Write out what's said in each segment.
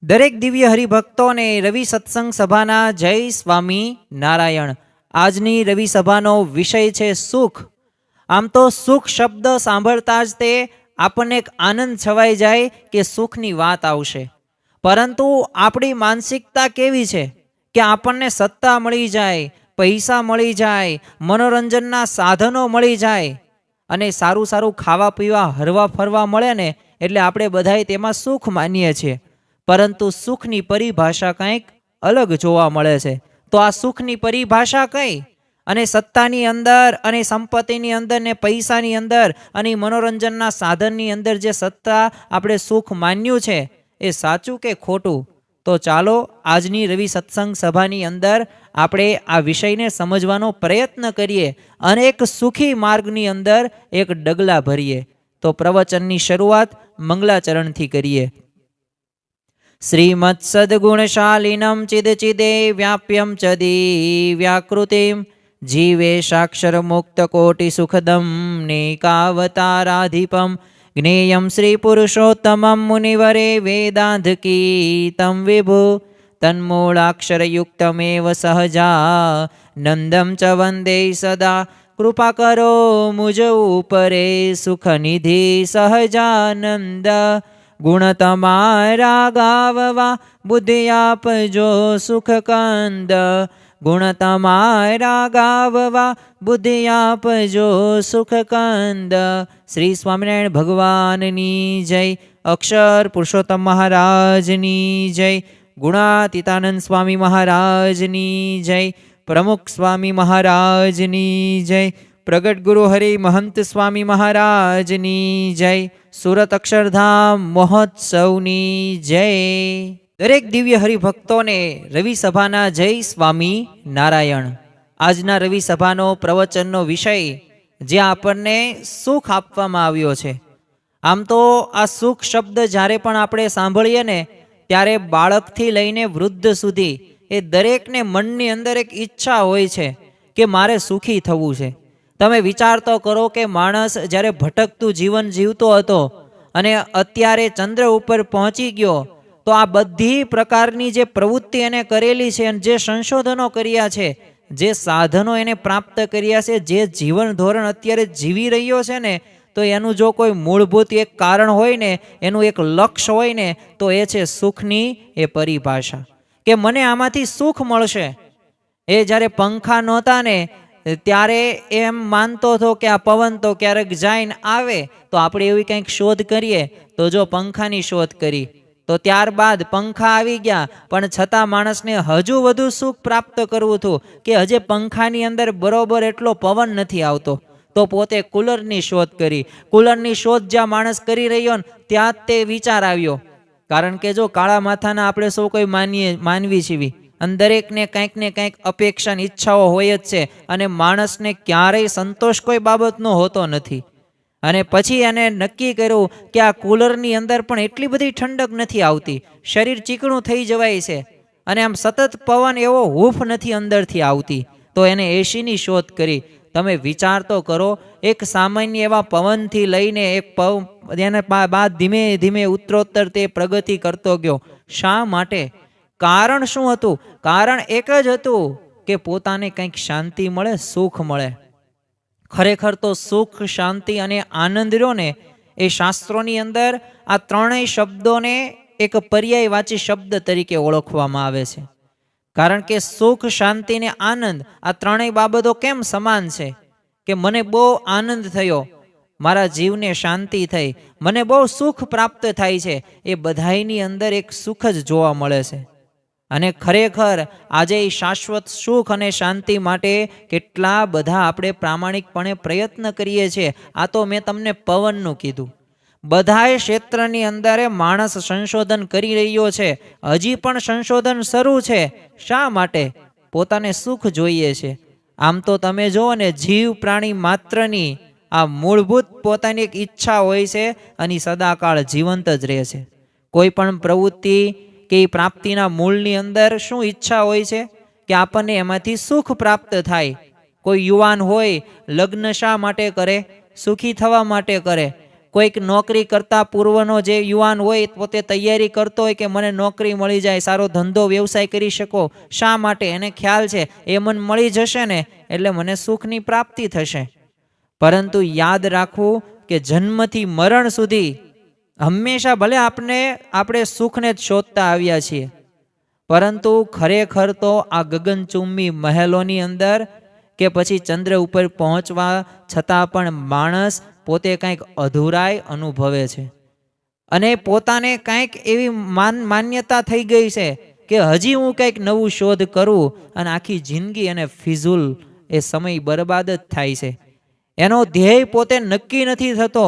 દરેક દિવ્ય હરિભક્તોને રવિ સત્સંગ સભાના જય સ્વામી નારાયણ। આજની રવિ સભાનો વિષય છે સુખ। આમ તો સુખ શબ્દ સાંભળતા જ તે આપણને એક આનંદ છવાઈ જાય કે સુખની વાત આવશે, પરંતુ આપણી માનસિકતા કેવી છે કે આપણને સત્તા મળી જાય, પૈસા મળી જાય, મનોરંજનના સાધનો મળી જાય અને સારું સારું ખાવા પીવા હરવા ફરવા મળે ને એટલે આપણે બધાય તેમાં સુખ માનીએ છીએ, પરંતુ સુખની પરિભાષા કંઈક અલગ જોવા મળે છે। તો આ સુખની પરિભાષા કઈ? અને સત્તાની અંદર અને સંપત્તિની અંદર ને પૈસાની અંદર અને મનોરંજનના સાધનની અંદર જે સત્તા આપણે સુખ માન્યું છે એ સાચું કે ખોટું? તો ચાલો આજની રવિ સત્સંગ સભાની અંદર આપણે આ વિષયને સમજવાનો પ્રયત્ન કરીએ અને એક સુખી માર્ગની અંદર એક ડગલા ભરીએ। તો પ્રવચનની શરૂઆત મંગલાચરણથી કરીએ। શ્રીમત્ સદગુણશાલિનમ ચિદચિદે વ્યાપ્યમ ચદી વ્યાકૃતિમ જીવે સાક્ષર મુક્ત કોટિ સુખદમ નેકાવતારાધિપમ જ્ઞેયમ શ્રી પુરુષોત્તમમ મુનિવરે વેદાંતકીતમ વિભુ તન્મૂળાક્ષરયુક્તમેવ સહજા નંદમ ચ વંદે સદા કૃપા કરો મુજ ઉપરે સુખનિધિ સહજાનંદ ગુણ તમારા ગાવવા બુદ્ધિ આપજો સુખકંદ ગુણ તમારા ગાવવા બુદ્ધિ આપજો સુખકંદ। શ્રી સ્વામિનારાયણ ભગવાનની જય। અક્ષર પુરુષોત્તમ મહારાજની જય। ગુણાતીતાનંદ સ્વામી મહારાજની જય। પ્રમુખ સ્વામી મહારાજની જય। પ્રગટ ગુરુ હરિ મહંત સ્વામી મહારાજની જય। સુરત અક્ષરધામ મહોત્સવની જય। દરેક દિવ્ય હરિભક્તોને રવિ સભાના જય સ્વામી નારાયણ। આજના રવિ સભાનો પ્રવચનનો વિષય જે આપણને સુખ આપવામાં આવ્યો છે। આમ તો આ સુખ શબ્દ જ્યારે પણ આપણે સાંભળીએ ને ત્યારે બાળકથી લઈને વૃદ્ધ સુધી એ દરેકને મનની અંદર એક ઈચ્છા હોય છે કે મારે સુખી થવું છે। તમે વિચાર તો કરો કે માણસ જ્યારે ભટકતું જીવન જીવતો હતો અને અત્યારે ચંદ્ર ઉપર પહોંચી ગયો તો આ બધી પ્રકારની જે પ્રવૃત્તિ એને કરેલી છે અને જે સંશોધનો કર્યા છે, જે સાધનો એને પ્રાપ્ત કર્યા છે, જે જીવન ધોરણ અત્યારે જીવી રહ્યો છે ને, તો એનું જો કોઈ મૂળભૂત એક કારણ હોય ને, એનું એક લક્ષ્ય હોય ને, તો એ છે સુખની એ પરિભાષા કે મને આમાંથી સુખ મળશે। એ જ્યારે પંખા નહોતા ને ત્યારે એમ માનતો હતો કે આ પવન તો ક્યારેક જઈને આવે, તો આપણે એવી કંઈક શોધ કરીએ તો જો પંખાની શોધ કરી તો ત્યારબાદ પંખા આવી ગયા, પણ છતાં માણસને હજુ વધુ સુખ પ્રાપ્ત કરવું હતું કે હજે પંખાની અંદર બરોબર એટલો પવન નથી આવતો, તો પોતે કુલરની શોધ કરી। કુલરની શોધ જ્યાં માણસ કરી રહ્યો ને ત્યાં જ તે વિચાર આવ્યો, કારણ કે જો કાળા માથાના આપણે સૌ કોઈ માનવી છીએ અને દરેકને કંઈક ને કંઈક અપેક્ષા ઈચ્છાઓ હોય જ છે અને માણસને ક્યારેય સંતોષ કોઈ બાબતનો હોતો નથી। અને પછી એને નક્કી કર્યું કે આ કુલરની અંદર પણ એટલી બધી ઠંડક નથી આવતી, શરીર ચીકણું થઈ જવાય છે અને આમ સતત પવન એવો હૂફ નથી અંદરથી આવતી, તો એને એસીની શોધ કરી। તમે વિચાર તો કરો, એક સામાન્ય એવા પવનથી લઈને એક એને બાદ ધીમે ધીમે ઉત્તરોત્તર તે પ્રગતિ કરતો ગયો। શા માટે? કારણ શું હતું? કારણ એક જ હતું કે પોતાને કંઈક શાંતિ મળે, સુખ મળે। ખરેખર તો સુખ, શાંતિ અને આનંદ રહ્યો ને એ શાસ્ત્રોની અંદર આ ત્રણેય શબ્દોને એક પર્યાયવાચી શબ્દ તરીકે ઓળખવામાં આવે છે, કારણ કે સુખ, શાંતિ ને આનંદ આ ત્રણેય બાબતો કેમ સમાન છે કે મને બહુ આનંદ થયો, મારા જીવને શાંતિ થઈ, મને બહુ સુખ પ્રાપ્ત થાય છે, એ બધાયની અંદર એક સુખ જ જોવા મળે છે। અને ખરેખર આજે શાશ્વત સુખ અને શાંતિ માટે કેટલા બધા આપણે પ્રામાણિકપણે પ્રયત્ન કરીએ છીએ। આ તો મેં તમને પવનનું કીધું, બધાય ક્ષેત્રની અંદર માણસ સંશોધન કરી રહ્યો છે, હજી પણ સંશોધન શરૂ છે। શા માટે? પોતાને સુખ જોઈએ છે। આમ તો તમે જુઓ ને, જીવ પ્રાણી માત્રની આ મૂળભૂત પોતાની એક ઈચ્છા હોય છે અને સદાકાળ જીવંત જ રહે છે। કોઈ પણ પ્રવૃત્તિ કે પ્રાપ્તિના મૂળની અંદર શું ઈચ્છા હોય છે કે આપણને એમાંથી સુખ પ્રાપ્ત થાય। કોઈ યુવાન હોય, લગ્ન શા માટે કરે? સુખી થવા માટે કરે। કોઈક નોકરી કરતા પૂર્વનો જે યુવાન હોય પોતે તૈયારી કરતો હોય કે મને નોકરી મળી જાય, સારો ધંધો વ્યવસાય કરી શકો. શા માટે? એને ખ્યાલ છે એ મને મળી જશે ને એટલે મને સુખની પ્રાપ્તિ થશે. પરંતુ યાદ રાખવું કે જન્મથી મરણ સુધી હંમેશા ભલે આપણે સુખને જ શોધતા આવ્યા છીએ, પરંતુ ખરેખર તો આ ગગનચુંબી મહેલોની અંદર કે પછી ચંદ્ર ઉપર પહોંચવા છતાં પણ માણસ પોતે કંઈક અધૂરાઈ અનુભવે છે અને પોતાને કંઈક એવી માન્યતા થઈ ગઈ છે કે હજી હું કંઈક નવું શોધ કરું અને આખી જિંદગી અને ફિઝુલ એ સમય બરબાદ જ થાય છે. એનો ધ્યેય પોતે નક્કી નથી થતો.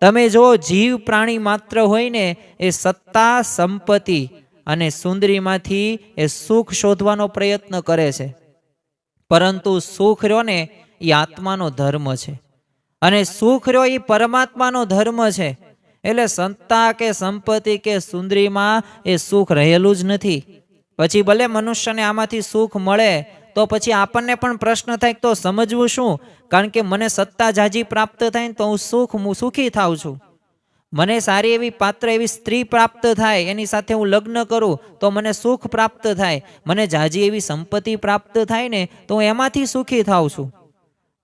તમે જો જીવ પ્રાણી માત્ર હોય ને એ સત્તા, સંપત્તિ અને સુંદરીમાંથી એ સુખ શોધવાનો પ્રયત્ન કરે છે, પરંતુ સુખ રહ્યો ને એ આત્માનો ધર્મ છે અને સુખ રહ્યો એ પરમાત્માનો ધર્મ છે. એટલે સત્તા કે સંપત્તિ કે સુંદરીમાં એ સુખ રહેલું જ નથી. પછી ભલે મનુષ્યને આમાંથી સુખ મળે તો પછી આપણને પણ પ્રશ્ન થાય તો સમજવું શું? કારણ કે મને સત્તા જાજી પ્રાપ્ત થાય તો હું સુખી થાઉં છું. મને સારી એવી પાત્ર એવી સ્ત્રી પ્રાપ્ત થાય, એની સાથે હું લગ્ન કરું તો મને સુખ પ્રાપ્ત થાય. મને જાજી એવી સંપત્તિ પ્રાપ્ત થાય ને તો હું એમાંથી સુખી થાઉં છું.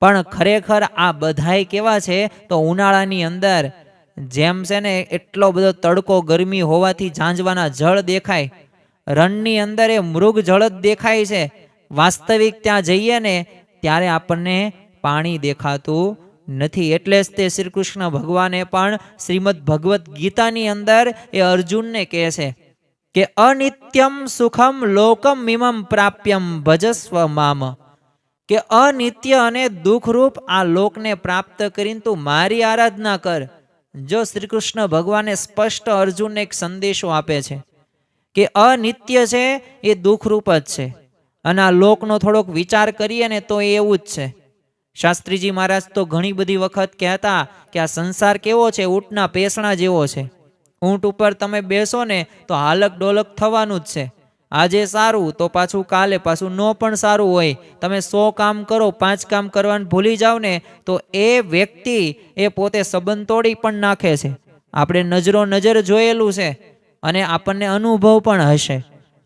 પણ ખરેખર આ બધાય કેવા છે તો ઉનાળાની અંદર જેમ છે ને એટલો બધો તડકો ગરમી હોવાથી ઝાંઝવાના જળ દેખાય, રણની અંદર એ મૃગ જળ જ દેખાય છે. વાસ્તવિક ત્યાં જઈએ ને ત્યારે આપણને પાણી દેખાતું નથી. એટલે જ તે શ્રી કૃષ્ણ ભગવાને પણ શ્રીમદ ભગવદ્ ગીતાની અંદર એ અર્જુનને કહે છે કે અનિત્યમ સુખમ લોકમ મિમમ પ્રાપ્યમ ભજસ્વ મામ, કે અનિત્ય અને દુઃખરૂપ આ લોકને પ્રાપ્ત કરીને તું મારી આરાધના કર. જો શ્રી કૃષ્ણ ભગવાને સ્પષ્ટ અર્જુનને એક સંદેશો આપે છે કે અનિત્ય છે એ દુઃખરૂપ જ છે અને આ લોકનો થોડોક વિચાર કરીએ ને તો એવું જ છે. શાસ્ત્રીજી મહારાજ તો ઘણી બધી વખત કહેતા કે આ સંસાર કેવો છે, ઊંટના પેસણા જેવો છે. ઊંટ ઉપર તમે બેસો ને તો હાલક ડોલક થવાનું જ છે. આજે સારું તો પાછું કાલે પાછું ન પણ સારું હોય. તમે 100 કામ કરો, 5 કામ કરવાનું ભૂલી જાવ ને તો એ વ્યક્તિ એ પોતે સંબંધ તોડી પણ નાખે છે. આપણે નજર જોયેલું છે અને આપણને અનુભવ પણ હશે.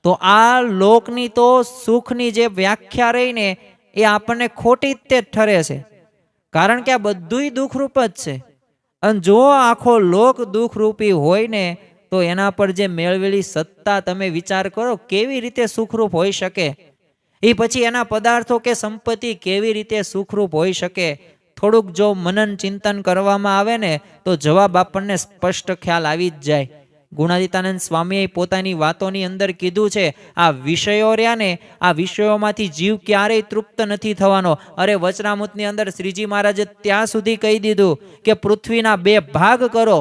તો આ લોકની તો સુખની જે વ્યાખ્યા રહી ને એ આપણને ખોટી જ તે ઠરે છે, કારણ કે આ બધુંય દુઃખરૂપ જ છે. અને જો આખો લોક દુઃખરૂપી હોય ને તો એના પર જે મેળવેલી સત્તા તમે વિચાર કરો કેવી રીતે સુખરૂપ હોઈ શકે. એ પછી એના પદાર્થો કે સંપત્તિ કેવી રીતે સુખરૂપ હોઈ શકે. થોડુંક જો મનન ચિંતન કરવામાં આવે ને તો જવાબ આપણને સ્પષ્ટ ખ્યાલ આવી જ જાય. ગુણાતીતાનંદ સ્વામીએ પોતાની વાતોની અંદર કીધું છે આ વિષયો રહ્યા ને આ વિષયોમાંથી જીવ ક્યારેય તૃપ્ત નથી થવાનો. અરે વચનામૃતની અંદર શ્રીજી મહારાજે ત્યાં સુધી કહી દીધું કે પૃથ્વીના 2 ભાગ કરો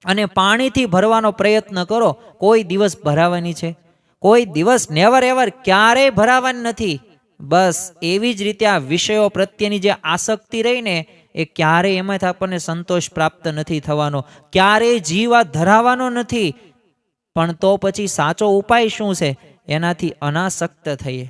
અને પાણીથી ભરવાનો પ્રયત્ન કરો. કોઈ દિવસ ભરાવાની છે? કોઈ દિવસ નેવર એવર ક્યારેય ભરાવાની નથી. બસ એવી જ રીતે આ વિષયો પ્રત્યેની જે આસક્તિ રહી ને એ ક્યારેય એમાંથી આપણને સંતોષ પ્રાપ્ત નથી થવાનો, ક્યારેય જીવ આ ધરાવવાનો નથી. પણ તો પછી સાચો ઉપાય શું છે? એનાથી અનાસક્ત થઈએ.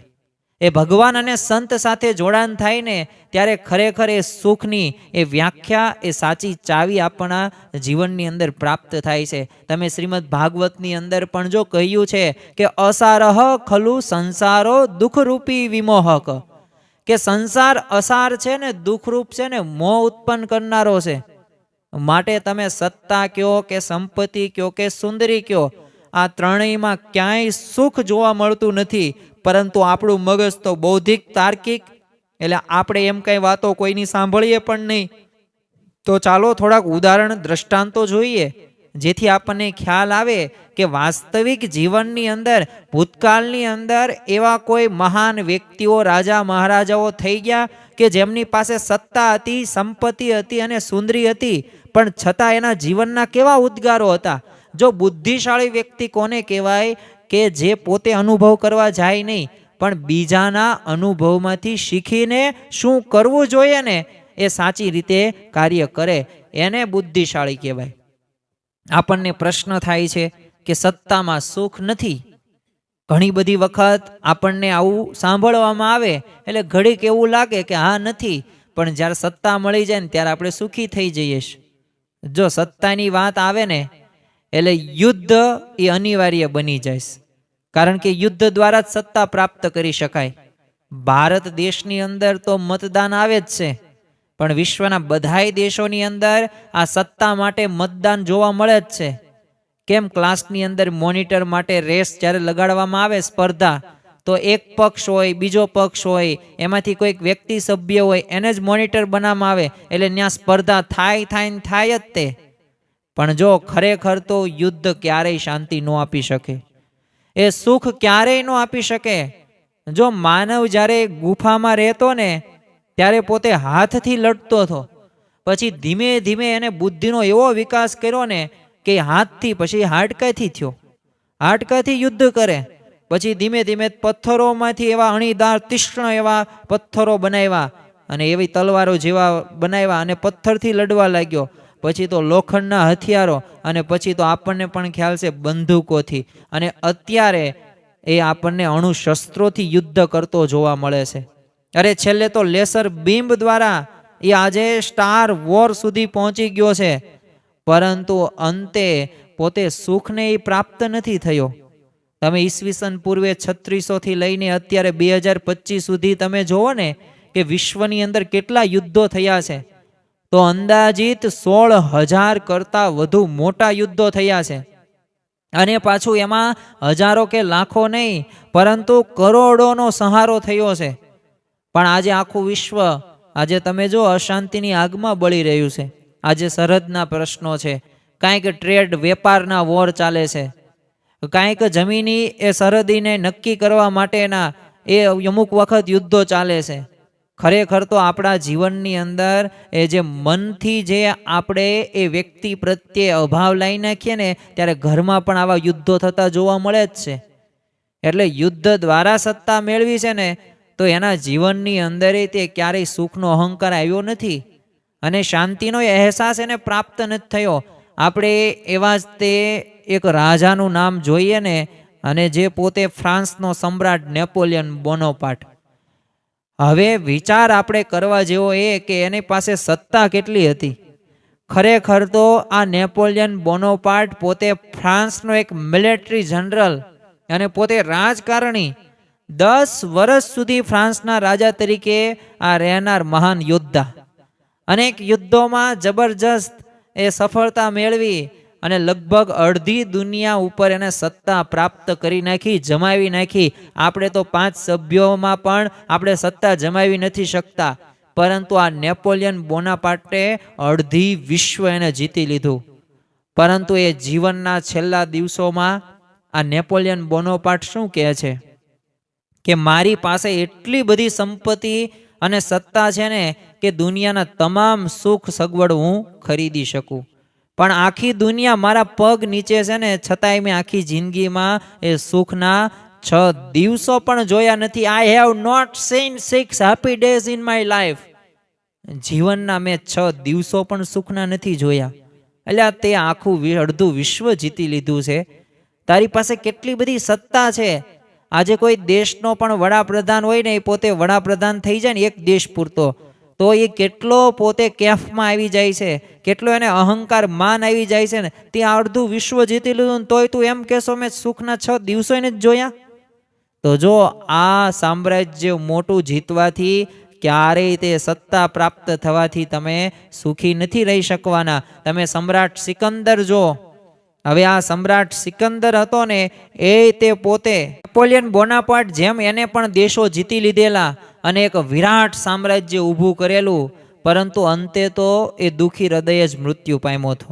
એ ભગવાન અને સંત સાથે જોડાણ થાય ને ત્યારે ખરેખર એ સુખની એ વ્યાખ્યા એ સાચી ચાવી આપણા જીવનની અંદર પ્રાપ્ત થાય છે. તમે શ્રીમદ ભાગવતની અંદર પણ જો કહ્યું છે કે અસારહ ખલુ સંસારો દુઃખરૂપી વિમોહક, કે સંસાર અસાર છે ને દુઃખરૂપ છે ને મોહ ઉત્પન્ન કરનારો છે. માટે તમે સત્તા કયો કે સંપત્તિ કયો કે સુંદરી કયો, આ ત્રણેયમાં ક્યાંય સુખ જોવા મળતું નથી. પરંતુ આપણું મગજ તો બૌદ્ધિક તાર્કિક, એટલે આપણે એમ કઈ વાતો કોઈની સાંભળીએ પણ નહીં. તો ચાલો થોડાક ઉદાહરણ દ્રષ્ટાંતો જોઈએ જેથી આપણને ખ્યાલ આવે કે વાસ્તવિક જીવનની અંદર ભૂતકાળની અંદર એવા કોઈ મહાન વ્યક્તિઓ રાજા મહારાજાઓ થઈ ગયા કે જેમની પાસે સત્તા હતી, સંપત્તિ હતી અને સુંદરી હતી, પણ છતાં એના જીવનના કેવા ઉદ્ગારો હતા. જો બુદ્ધિશાળી વ્યક્તિ કોને કહેવાય કે જે પોતે અનુભવ કરવા જાય નહીં પણ બીજાના અનુભવમાંથી શીખીને શું કરવું જોઈએ ને એ સાચી રીતે કાર્ય કરે, એને બુદ્ધિશાળી કહેવાય. આપણને પ્રશ્ન થાય છે કે સત્તામાં સુખ નથી. ઘણી બધી વખત આપણને આવું સાંભળવામાં આવે એટલે ઘડીક એવું લાગે કે હા નથી, પણ જ્યારે સત્તા મળી જાય ને ત્યારે આપણે સુખી થઈ જઈએ છીએ. જો સત્તાની વાત આવે ને એટલે યુદ્ધ એ અનિવાર્ય બની જાય, કારણ કે યુદ્ધ દ્વારા જ સત્તા પ્રાપ્ત કરી શકાય. ભારત દેશની અંદર તો મતદાન આવે જ છે, પણ વિશ્વના બધાય દેશોની અંદર આ સત્તા માટે મતદાન જોવા મળે જ છે. કેમ ક્લાસની અંદર મોનિટર માટે રેસ જ્યારે લગાડવામાં આવે, સ્પર્ધા, તો એક પક્ષ હોય, બીજો પક્ષ હોય, એમાંથી કોઈક વ્યક્તિ સભ્ય હોય, એને જ મોનિટર બનાવવામાં આવે, એટલે ત્યાં સ્પર્ધા થાય જ તે. પણ જો ખરેખર તો યુદ્ધ ક્યારેય શાંતિ ન આપી શકે, એ સુખ ક્યારેય ન આપી શકે. જો માનવ જ્યારે ગુફામાં રહેતો ને ત્યારે પોતે હાથથી લડતો હતો, પછી ધીમે ધીમે એને બુદ્ધિનો એવો વિકાસ કર્યો ને કે હાથથી પછી હાડકાથી થયો, હાડકાથી યુદ્ધ કરે, પછી ધીમે ધીમે પથ્થરોમાંથી એવા અણીદાર તીક્ષ્ણ એવા પથ્થરો બનાવ્યા અને એવી તલવારો જેવા બનાવ્યા અને પથ્થરથી લડવા લાગ્યો. પછી તો લોખંડના હથિયારો, અને પછી તો આપણને પણ ખ્યાલ છે બંદૂકોથી, અને અત્યારે એ આપણને અણુશસ્ત્રોથી યુદ્ધ કરતો જોવા મળે છે. અરે છેલ્લે તો લેસર બીમ દ્વારા એ આજે સ્ટાર વોર સુધી પહોંચી ગયો છે, પરંતુ અંતે પોતે સુખને એ પ્રાપ્ત નથી થયો. તમે ઈસવીસન પૂર્વે 3600 થી લઈને અત્યારે 2025 સુધી તમે જોવો ને કે વિશ્વની અંદર કેટલા યુદ્ધો થયા છે, તો અંદાજિત 16,000 કરતા વધુ મોટા યુદ્ધો થયા છે. અને પાછું એમાં હજારો કે લાખો નહીં, પરંતુ કરોડોનો સહારો થયો છે. પણ આજે આખું વિશ્વ, આજે તમે જો અશાંતિની આગમાં બળી રહ્યું છે. આજે સરહદના પ્રશ્નો છે, કાંઈક ટ્રેડ વેપારના વોર ચાલે છે, કાંઈક જમીની એ સરહદીને નક્કી કરવા માટેના એ અમુક વખત યુદ્ધો ચાલે છે. ખરેખર તો આપણા જીવનની અંદર એ જે મનથી જે આપણે એ વ્યક્તિ પ્રત્યે અભાવ લાવી નાખીએ ને, ત્યારે ઘરમાં પણ આવા યુદ્ધો થતા જોવા મળે જ છે. એટલે યુદ્ધ દ્વારા સત્તા મેળવી છે ને, તો એના જીવનની અંદર તે ક્યારેય સુખનો અહંકાર આવ્યો નથી અને શાંતિનો અહેસાસ એને પ્રાપ્ત નથી થયો. આપણે એવા જ તે એક રાજાનું નામ જોઈએ ને, અને જે પોતે ફ્રાન્સનો સમ્રાટ નેપોલિયન બોનાપાર્ટ. હવે વિચાર આપણે કરવા જેવો એ કે એની પાસે સત્તા કેટલી હતી. ખરેખર તો આ નેપોલિયન બોનાપાર્ટ પોતે ફ્રાન્સનો એક મિલિટરી જનરલ અને પોતે રાજકારણી, 10 વર્ષ સુધી ફ્રાન્સના રાજા તરીકે આ રહેનાર મહાન યોદ્ધા, અનેક યુદ્ધોમાં જબરજસ્ત એ સફળતા મેળવી અને લગભગ અડધી દુનિયા ઉપર એને સત્તા પ્રાપ્ત કરી નાખી, જમાવી નાખી. આપણે તો 5 સભ્યોમાં પણ આપણે સત્તા જમાવી નથી શકતા, પરંતુ આ નેપોલિયન બોનાપાર્ટે અડધી વિશ્વ એને જીતી લીધું. પરંતુ એ જીવનના છેલ્લા દિવસોમાં આ નેપોલિયન બોનાપાર્ટ શું કહે છે કે મારી પાસે એટલી બધી સંપત્તિ અને સત્તા છે ને કે દુનિયાના તમામ સુખ સગવડ હું ખરીદી શકું, પણ આખી દુનિયા મારા પગ નીચે છે ને, છતાંય મેં આખી જિંદગીમાં એ સુખના 6 દિવસો પણ જોયા નથી. I have not seen 6 happy days in my life. જીવનના મેં 6 દિવસો પણ સુખના નથી જોયા. એટલે તે આખું અડધું વિશ્વ જીતી લીધું છે. તારી પાસે કેટલી બધી સત્તા છે. આજે કોઈ દેશનો પણ વડાપ્રધાન હોય ને, એ પોતે વડાપ્રધાન થઈ જાય ને એક દેશ પૂરતો, તો એ કેટલો પોતે કેફમાં આવી જાય છે, કેટલો એને અહંકાર માન આવી જાય છે ને. ત્યાં અડધું વિશ્વ જીતી લીધું, તોય તું એમ કહેશો મેં સુખના 6 દિવસો એને જ જોયા. તો જો આ સામ્રાજ્ય મોટું જીતવાથી ક્યારેય તે સત્તા પ્રાપ્ત થવાથી તમે સુખી નથી રહી શકવાના. તમે સમ્રાટ સિકંદર જો, હવે આ સમ્રાટ સિકંદર હતો ને, એ તે પોતે નેપોલિયન બોનાપાર્ટ જેમ એને પણ દેશો જીતી લીધેલા અને એક વિરાટ સામ્રાજ્ય ઊભું કરેલું, પરંતુ અંતે તો એ દુઃખી હૃદયે જ મૃત્યુ પામ્યો હતો.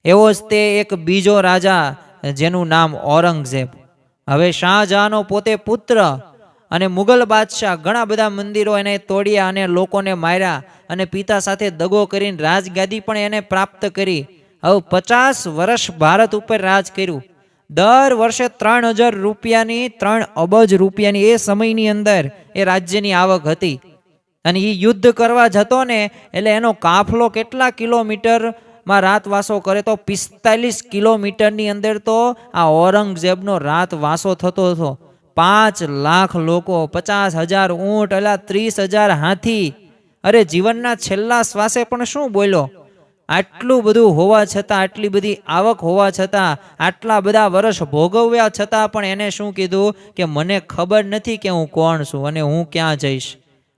એવો જ તે એક બીજો રાજા જેનું નામ ઔરંગઝેબ. હવે શાહજહાંનો પોતે પુત્ર અને મુગલ બાદશાહ, ઘણા બધા મંદિરો એને તોડ્યા અને લોકોને માર્યા અને પિતા સાથે દગો કરીને રાજગાદી પણ એને પ્રાપ્ત કરી. હવે 50 વર્ષ ભારત ઉપર રાજ કર્યું. દર વર્ષે 3,000 રૂપિયાની 3 અબજ રૂપિયાની એ સમયની અંદર એ રાજ્યની આવક હતી. અને એ યુદ્ધ કરવા જતો ને એટલે એનો કાફલો કેટલા કિલોમીટરમાં રાતવાસો કરે, તો 45 કિલોમીટરની અંદર તો આ ઔરંગઝેબનો રાતવાસો થતો હતો. 5 લાખ લોકો, 50,000 ઊંટ, 30,000 હાથી. અરે જીવનના છેલ્લા શ્વાસે પણ શું બોલ્યો આટલું બધું હોવા છતાં, આટલી બધી આવક હોવા છતાં, આટલા બધા વર્ષ ભોગવ્યા છતાં પણ એને શું કીધું કે મને ખબર નથી કે હું કોણ છું અને હું ક્યાં જઈશ.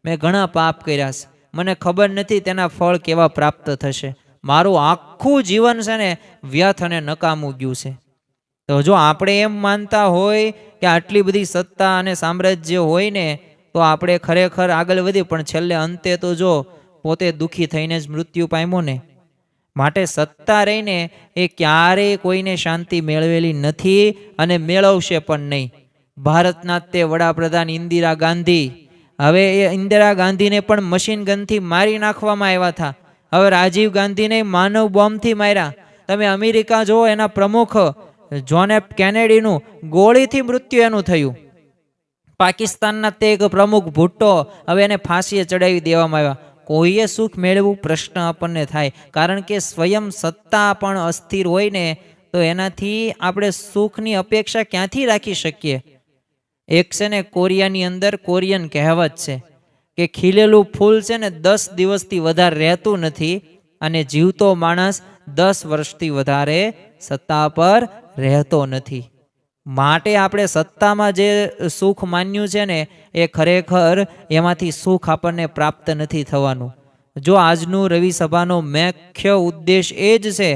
મેં ઘણા પાપ કર્યા છે, મને ખબર નથી તેના ફળ કેવા પ્રાપ્ત થશે. મારું આખું જીવન છે ને વ્યર્થ અને નકામું ગયું છે. તો જો આપણે એમ માનતા હોય કે આટલી બધી સત્તા અને સામ્રાજ્ય હોય ને તો આપણે ખરેખર આગળ વધી, પણ છેલ્લે અંતે તો જો પોતે દુઃખી થઈને જ મૃત્યુ પામ્યો ને. માટે સત્તા રહીને એ ક્યારેય કોઈને શાંતિ મેળવેલી નથી અને મેળવશે પણ નહીં. ભારતના તે વડાપ્રધાન ઇન્દિરા ગાંધી, હવે એ ઇન્દિરા ગાંધીને પણ મશીન ગનથી મારી નાખવામાં આવ્યા હતા. હવે રાજીવ ગાંધીને માનવ બોમ્બથી માર્યા. તમે અમેરિકા જુઓ, એના પ્રમુખ જોન એફ કેનેડીનું ગોળીથી મૃત્યુ એનું થયું. પાકિસ્તાનના તે એક પ્રમુખ ભુટ્ટો, હવે એને ફાંસીએ ચડાવી દેવામાં આવ્યા. કોઈએ સુખ મેળવવું પ્રશ્ન આપણને થાય, કારણ કે સ્વયં સત્તા પણ અસ્થિર હોય ને તો એનાથી આપણે સુખની અપેક્ષા ક્યાંથી રાખી શકીએ. એક છે ને કોરિયાની અંદર કોરિયન કહેવત છે કે ખીલેલું ફૂલ છે ને 10 દિવસથી વધારે રહેતું નથી અને જીવતો માણસ 10 વર્ષથી વધારે સત્તા પર રહેતો નથી. માટે આપણે સત્તામાં જે સુખ માન્યું છે ને એ ખરેખર એમાંથી સુખ આપણને પ્રાપ્ત નથી થવાનું. જો આજનું રવિ સભાનો મુખ્ય ઉદ્દેશ એ જ છે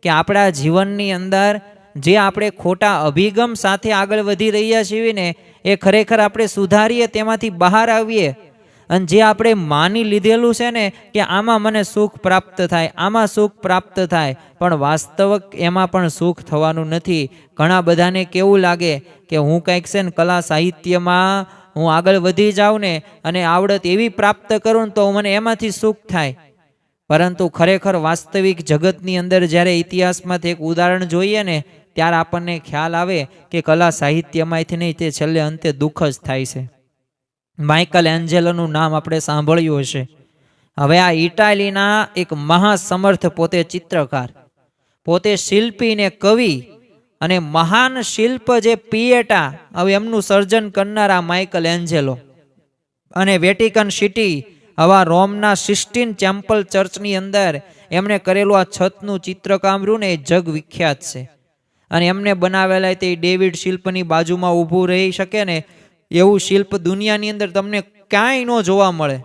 કે આપણા જીવનની અંદર જે આપણે ખોટા અભિગમ સાથે આગળ વધી રહ્યા છીએ ને એ ખરેખર આપણે સુધારીએ, તેમાંથી બહાર આવીએ. અને જે આપણે માની લીધેલું છે ને કે આમાં મને સુખ પ્રાપ્ત થાય, આમાં સુખ પ્રાપ્ત થાય, પણ વાસ્તવિક એમાં પણ સુખ થવાનું નથી. ઘણા બધાને કેવું લાગે કે હું કંઈક છે ને કલા સાહિત્યમાં હું આગળ વધી જાઉં ને અને આવડત એવી પ્રાપ્ત કરું ને તો મને એમાંથી સુખ થાય. પરંતુ ખરેખર વાસ્તવિક જગતની અંદર જ્યારે ઇતિહાસમાંથી એક ઉદાહરણ જોઈએ ને ત્યારે આપણને ખ્યાલ આવે કે કલા સાહિત્યમાંથી નહીં, તે છેલ્લે અંતે દુઃખ જ થાય છે. માઇકલ એન્જેલોનું નામ આપણે સાંભળ્યું હશે. હવે આ ઇટાલીના એક મહાસમર્થ, પોતે ચિત્રકાર, પોતે શિલ્પી ને કવિ અને મહાન શિલ્પ જે પિએટા, હવે એમનું સર્જન કરનારા માઇકલ એન્જેલો, અને વેટિકન સિટી, આવા રોમના સિસ્ટીન ચેમ્પલ ચર્ચની અંદર એમણે કરેલું આ છતનું ચિત્રકામ રહ્યું ને એ જગ વિખ્યાત છે. અને એમને બનાવેલા તે ડેવિડ શિલ્પની બાજુમાં ઊભું રહી શકે ને એવું શિલ્પ દુનિયાની અંદર તમને ક્યાંય ન જોવા મળે.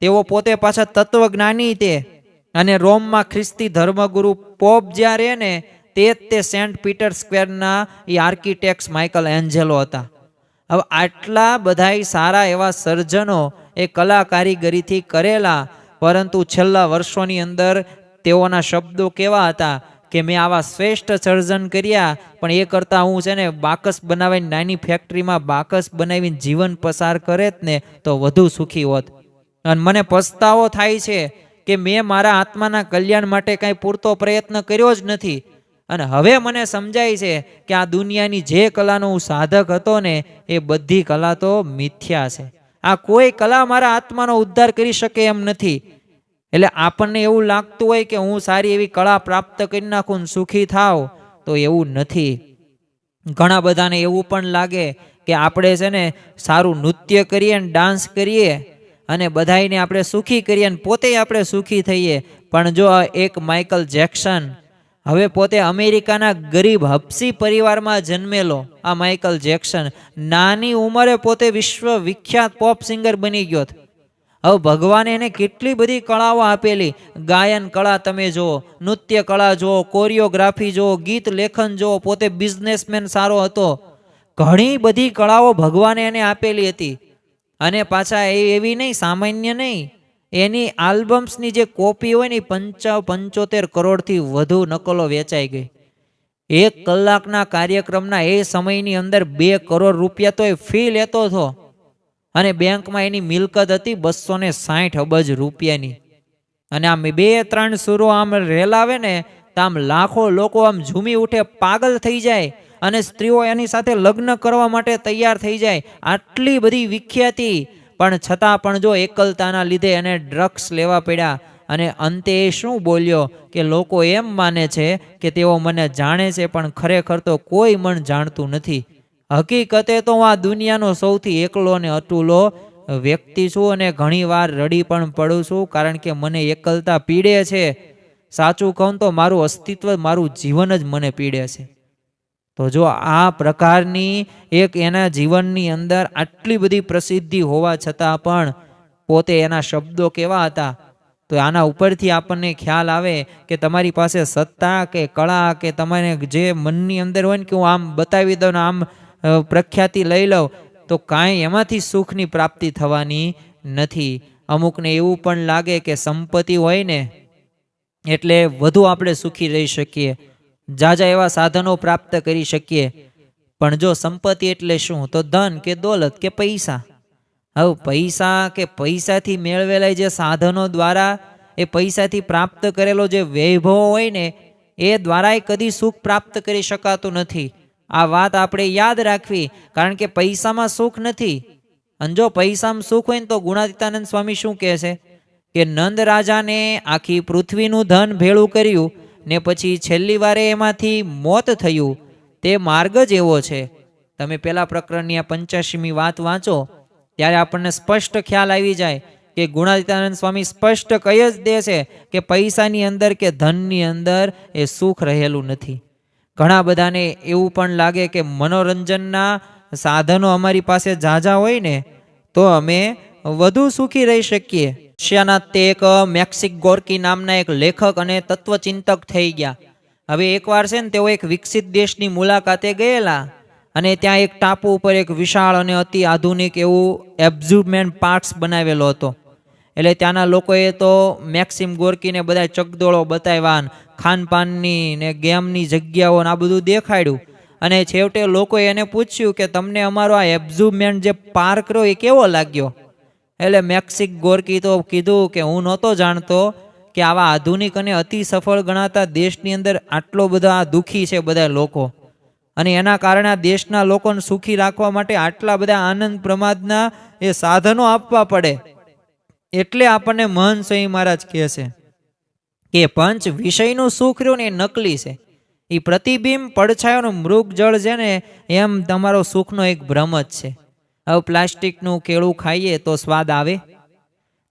તેઓ પોતે પાછા તત્વજ્ઞાની તે, અને રોમમાં ખ્રિસ્તી ધર્મગુરુ પોપ જ્યાં રહે ને તે સેન્ટ પીટર સ્ક્વેરના એ આર્કિટેક્ટ માઇકલ એન્જેલો હતા. હવે આટલા બધા સારા એવા સર્જનો એ કલા કારીગરીથી કરેલા, પરંતુ છેલ્લા વર્ષોની અંદર તેઓના શબ્દો કેવા હતા કે મેં આવા શ્રેષ્ઠ સર્જન કર્યા, પણ એ કરતાં હું છે ને બાકસ બનાવીને નાની ફેક્ટરીમાં બાકસ બનાવીને જીવન પસાર કરેત ને તો વધુ સુખી હોત. અને મને પસ્તાવો થાય છે કે મેં મારા આત્માના કલ્યાણ માટે કાંઈ પૂરતો પ્રયત્ન કર્યો જ નથી. અને હવે મને સમજાય છે કે આ દુનિયાની જે કલાનો હું સાધક હતો ને એ બધી કલા તો મિથ્યા છે. આ કોઈ કલા મારા આત્માનો ઉદ્ધાર કરી શકે એમ નથી. એટલે આપણને એવું લાગતું હોય કે હું સારી એવી કળા પ્રાપ્ત કરી નાખું ને સુખી થાવ, તો એવું નથી. ઘણા બધાને એવું પણ લાગે કે આપણે છે ને સારું નૃત્ય કરીએ ને ડાન્સ કરીએ અને બધાને આપણે સુખી કરીએ ને પોતે આપણે સુખી થઈએ. પણ જો એક માઇકલ જેક્સન, હવે પોતે અમેરિકાના ગરીબ હપ્સી પરિવારમાં જન્મેલો આ માઇકલ જેક્સન નાની ઉંમરે પોતે વિશ્વ વિખ્યાત પોપ સિંગર બની ગયો. હવે ભગવાને એને કેટલી બધી કળાઓ આપેલી. ગાયન કળા તમે જુઓ, નૃત્ય કળા જુઓ, કોરિયોગ્રાફી જુઓ, ગીત લેખન જુઓ, પોતે બિઝનેસમેન સારો હતો. ઘણી બધી કળાઓ ભગવાને એને આપેલી હતી. અને પાછા એવી નહીં, સામાન્ય નહીં, એની આલ્બમ્સની જે કોપી હોય ને 75 કરોડથી વધુ નકલો વેચાઈ ગઈ. 1 કલાકના કાર્યક્રમના એ સમયની અંદર 2 કરોડ રૂપિયા તો એ ફી લેતો હતો. અને બેંકમાં એની મિલકત હતી 260 અબજ રૂપિયાની. અને આમ 2-3 સુરો આમ રેલાવે ને તો આમ લાખો લોકો આમ ઝૂમી ઉઠે, પાગલ થઈ જાય, અને સ્ત્રીઓ એની સાથે લગ્ન કરવા માટે તૈયાર થઈ જાય. આટલી બધી વિખ્યાતિ, પણ છતાં પણ જો એકલતાના લીધે એને ડ્રગ્સ લેવા પડ્યા. અને અંતે એ શું બોલ્યો કે લોકો એમ માને છે કે તેઓ મને જાણે છે, પણ ખરેખર તો કોઈ મન જાણતું નથી. હકીકતે તો હું આ દુનિયાનો સૌથી એકલો અને અતુલો વ્યક્તિ છું, અને ઘણી વાર રડી પણ પડું છું, કારણ કે મને એકલતા પીડે છે. સાચું કહું તો મારું અસ્તિત્વ, મારું જીવન જ મને પીડે છે. તો જો આ પ્રકારની એક એના જીવનની અંદર આટલી બધી પ્રસિદ્ધિ હોવા છતાં પણ પોતે એના શબ્દો કેવા હતા, તો આના ઉપરથી આપણને ખ્યાલ આવે કે તમારી પાસે સત્તા કે કળા કે તમારે જે મનની અંદર હોય ને કે હું આમ બતાવી દઉં ને આમ પ્રખ્યાતિ લઈ લઉં, તો કાંઈ એમાંથી સુખની પ્રાપ્તિ થવાની નથી. અમુકને એવું પણ લાગે કે સંપત્તિ હોય ને એટલે વધુ આપણે સુખી રહી શકીએ, જાજા એવા સાધનો પ્રાપ્ત કરી શકીએ. પણ જો સંપત્તિ એટલે શું, તો ધન કે દોલત કે પૈસા. હવે પૈસા કે પૈસાથી મેળવેલા જે સાધનો દ્વારા, એ પૈસાથી પ્રાપ્ત કરેલો જે વૈભવ હોય ને એ દ્વારા કદી સુખ પ્રાપ્ત કરી શકાતું નથી. આ વાત આપણે યાદ રાખવી, કારણ કે પૈસામાં સુખ નથી. અને જો પૈસામાં સુખ હોય ને તો ગુણાતીતાનંદ સ્વામી શું કહે છે કે નંદ રાજાને આખી પૃથ્વીનું ધન ભેળું કર્યું ને પછી છેલ્લી વારે એમાંથી મોત થયું, તે માર્ગ જ એવો છે. તમે પેલા પ્રકરણની આ 85મી વાત વાંચો ત્યારે આપણને સ્પષ્ટ ખ્યાલ આવી જાય કે ગુણાતીતાનંદ સ્વામી સ્પષ્ટ કહી જ દે છે કે પૈસાની અંદર કે ધનની અંદર એ સુખ રહેલું નથી. ઘણા બધાને એવું પણ લાગે કે મનોરંજનના સાધનો અમારી પાસે ઝાઝા હોય ને તો અમે વધુ સુખી રહી શકીએ. રશિયાના તે એક મેક્સિક ગોર્કી નામના એક લેખક અને તત્વચિંતક થઈ ગયા. હવે એકવાર છે ને તેઓ એક વિકસિત દેશની મુલાકાતે ગયેલા અને ત્યાં એક ટાપુ ઉપર એક વિશાળ અને અતિ આધુનિક એવું એબ્ઝ્યુમેન્ટ પાર્ક્સ બનાવેલો હતો. એટલે ત્યાંના લોકોએ તો મેક્સિમ ગોર્કીને બધા ચકદોળો બતાવ્યા, ખાનપાનની ને ગેમની જગ્યાઓ આ બધું દેખાડ્યું. અને છેવટે લોકોએ એને પૂછ્યું કે તમને અમારો આ એબ્ઝ્યુમેન્ટ જે પાર્ક રહ્યો એ કેવો લાગ્યો? એટલે મેક્સિક ગોર્કી તો કીધું કે હું નહોતો જાણતો કે આવા આધુનિક અને અતિ સફળ ગણાતા દેશની અંદર આટલો બધા દુઃખી છે બધા લોકો, અને એના કારણે આ દેશના લોકોને સુખી રાખવા માટે આટલા બધા આનંદ પ્રમાદના એ સાધનો આપવા પડે. એટલે આપણને મહંત સ્વામી મહારાજ કહે છે કે પંચ વિષયનું સુખ રહ્યું ને એ નકલી છે, એ પ્રતિબિંબ પડછાયોનું મૃગ જળ છે ને એમ તમારો સુખનો એક ભ્રમ જ છે. હવે પ્લાસ્ટિકનું કેળું ખાઈએ તો સ્વાદ આવે?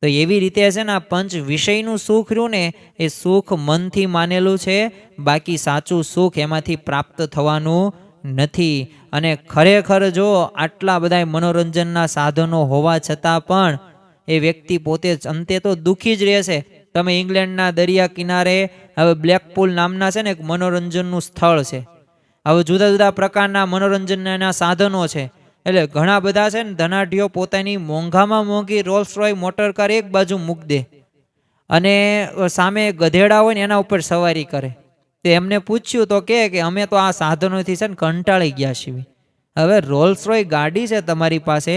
તો એવી રીતે છે ને આ પંચ વિષયનું સુખ રહ્યું ને એ સુખ મનથી માનેલું છે, બાકી સાચું સુખ એમાંથી પ્રાપ્ત થવાનું નથી. અને ખરેખર જો આટલા બધા મનોરંજનના સાધનો હોવા છતાં પણ એ વ્યક્તિ પોતે જ અંતે તો દુઃખી જ રહેશે. તમે ઇંગ્લેન્ડના દરિયા કિનારે હવે બ્લેકપુલ નામના છે ને એક મનોરંજનનું સ્થળ છે. હવે જુદા જુદા પ્રકારના મનોરંજનના સાધનો છે. એટલે ઘણા બધા છે ને ધનાઢ્યો પોતાની મોંઘામાં મોંઘી રોલ્સ રોય મોટર કાર એક બાજુ મૂકી દે અને સામે ગધેડા હોય ને એના ઉપર સવારી કરે. તો એમને પૂછ્યું તો કે અમે તો આ સાધનોથી છે ને કંટાળી ગયા છીએ. હવે રોલ્સ રોય ગાડી છે તમારી પાસે,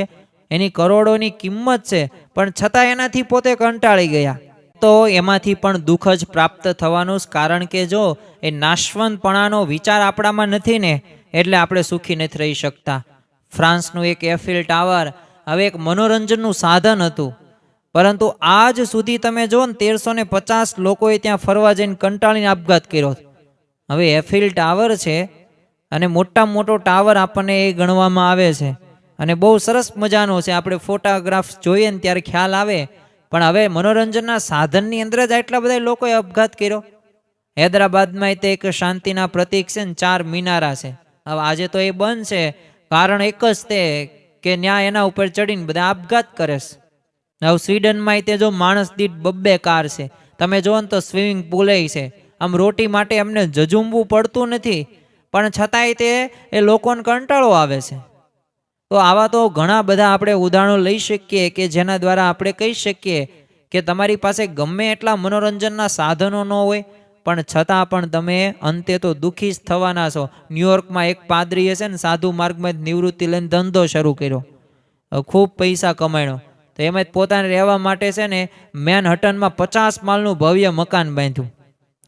એની કરોડોની કિંમત છે, પણ છતાં એનાથી પોતે કંટાળી ગયા. તો એમાંથી પણ દુઃખ જ પ્રાપ્ત થવાનું, કારણ કે જો એ નાશવંતપણાનો વિચાર આપણામાં નથી ને એટલે આપણે સુખી નથી રહી શકતા. ફ્રાન્સનું એક એફિલ ટાવર હવે એક મનોરંજનનું સાધન હતું, પરંતુ આજ સુધી તમે જો ને 1350 લોકોએ ત્યાં ફરવા જઈને કંટાળીને આપઘાત કર્યો. હવે એફિલ ટાવર છે અને મોટામાં મોટો ટાવર આપણને એ ગણવામાં આવે છે અને બહુ સરસ મજાનો છે, આપણે ફોટોગ્રાફ્સ જોઈએ ને ત્યારે ખ્યાલ આવે. પણ હવે મનોરંજનના સાધનની અંદર જ આટલા બધા લોકોએ આપઘાત કર્યો. હૈદરાબાદમાં તે એક શાંતિના પ્રતીક છે ને 4 મિનારા છે. હવે આજે તો એ બંધ છે, કારણ એક જ તે કે ન્યા એના ઉપર ચડીને બધા આપઘાત કરે છે. હવે સ્વીડનમાં તે જો માણસ દીઠ 2 કાર છે. તમે જો ને તો સ્વિમિંગ પુલ છે. આમ રોટી માટે એમને જજુમવું પડતું નથી, પણ છતાંય તે એ લોકોને કંટાળો આવે છે. તો આવા તો ઘણા બધા આપણે ઉદાહરણો લઈ શકીએ કે જેના દ્વારા આપણે કહી શકીએ કે તમારી પાસે ગમે એટલા મનોરંજનના સાધનો ન હોય, પણ છતાં પણ તમે અંતે તો દુઃખી જ થવાના છો. ન્યુયોર્કમાં એક પાદરીએ છે ને સાધુ માર્ગમાં નિવૃત્તિ લઈને ધંધો શરૂ કર્યો, ખૂબ પૈસા કમાયો. તો એમાં જ પોતાને રહેવા માટે છે ને મેનહટનમાં 50 માળનું ભવ્ય મકાન બાંધ્યું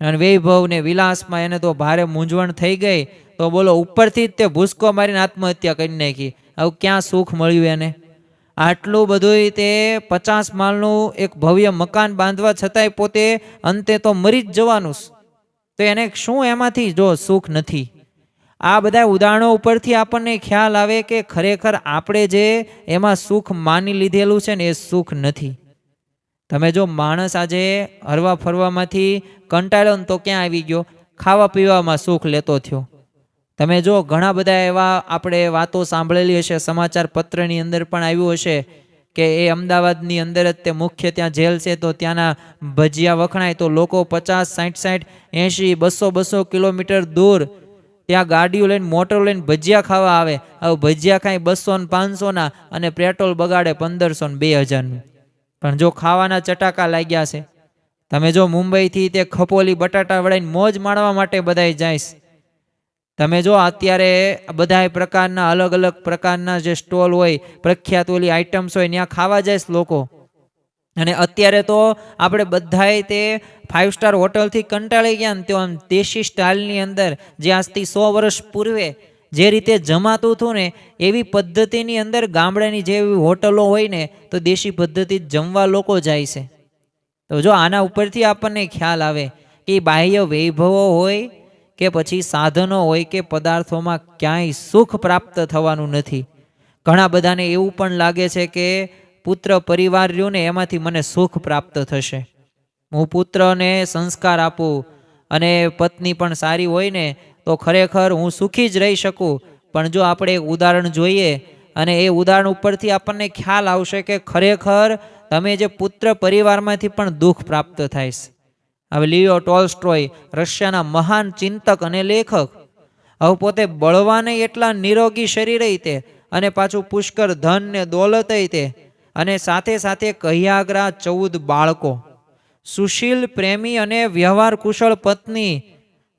અને વૈભવ ને વિલાસમાં એને તો ભારે મૂંઝવણ થઈ ગઈ. તો બોલો ઉપરથી જ તે ભૂસકો મારીને આત્મહત્યા કરી નાખી. હવે ક્યાં સુખ મળ્યું એને? આટલું બધું તે 50 માળનું એક ભવ્ય મકાન બાંધવા છતાંય પોતે અંતે તો મરી જ જવાનું. તો એને શું એમાંથી જો સુખ નથી? આ બધા ઉદાહરણો ઉપરથી આપણને ખ્યાલ આવે કે ખરેખર આપણે જે એમાં સુખ માની લીધેલું છે ને એ સુખ નથી. તમે જો માણસ આજે હરવા ફરવામાંથી કંટાળ્યો ને તો ક્યાં આવી ગયો? ખાવા પીવામાં સુખ લેતો થયો. તમે જો ઘણા બધા એવા આપણે વાતો સાંભળેલી હશે, સમાચાર પત્રની અંદર પણ આવ્યું હશે કે એ અમદાવાદની અંદર જ તે મુખ્ય ત્યાં જેલ છે, તો ત્યાંના ભજીયા વખણાય તો લોકો 50, 60, 80, 200 કિલોમીટર દૂર ત્યાં ગાડીઓ લઈને, મોટર લઈને ભજીયા ખાવા આવે. હવે ભજીયા ખાય 200 ને 500 અને પેટ્રોલ બગાડે 1500 ને 2000. પણ જો ખાવાના ચટાકા લાગ્યા છે. તમે જો મુંબઈથી તે ખપોલી બટાટા વડાઈને મોજ માણવા માટે બધાય જાય. તમે જો અત્યારે બધા પ્રકારના અલગ અલગ પ્રકારના જે સ્ટોલ હોય, પ્રખ્યાત ઓલી આઈટમ્સ હોય, ત્યાં ખાવા જાય લોકો. અને અત્યારે તો આપણે બધાય તે 5 સ્ટાર હોટલથી કંટાળી ગયા ને, તો આમ દેશી સ્ટાઇલની અંદર જે આજથી 100 વર્ષ પૂર્વે જે રીતે જમાતું હતું ને, એવી પદ્ધતિની અંદર ગામડાની જેવી હોટલો હોય ને, તો દેશી પદ્ધતિ જમવા લોકો જાય છે. તો જો આના ઉપરથી આપણને ખ્યાલ આવે કે બાહ્ય વૈભવો હોય કે પછી સાધનો હોય કે પદાર્થોમાં ક્યાંય સુખ પ્રાપ્ત થવાનું નથી. ઘણા બધાને એવું પણ લાગે છે કે પુત્ર પરિવાર રહ્યું ને એમાંથી મને સુખ પ્રાપ્ત થશે, હું પુત્રને સંસ્કાર આપું અને પત્ની પણ સારી હોય ને તો ખરેખર હું સુખી જ રહી શકું. પણ જો આપણે એક ઉદાહરણ જોઈએ અને એ ઉદાહરણ ઉપરથી આપણને ખ્યાલ આવશે કે ખરેખર તમે જે પુત્ર પરિવારમાંથી પણ દુઃખ પ્રાપ્ત થાય છે. હવે લિયો ટોલ્સ્ટોય, રશિયાના મહાન ચિંતક અને લેખક, હવે પોતે બળવાને એટલા નિરોગી શરીર તે, અને પાછું પુષ્કળ ધન ને દોલત તે, અને સાથે સાથે કહ્યાગ્રા 14 બાળકો, સુશીલ, પ્રેમી અને વ્યવહાર કુશળ પત્ની.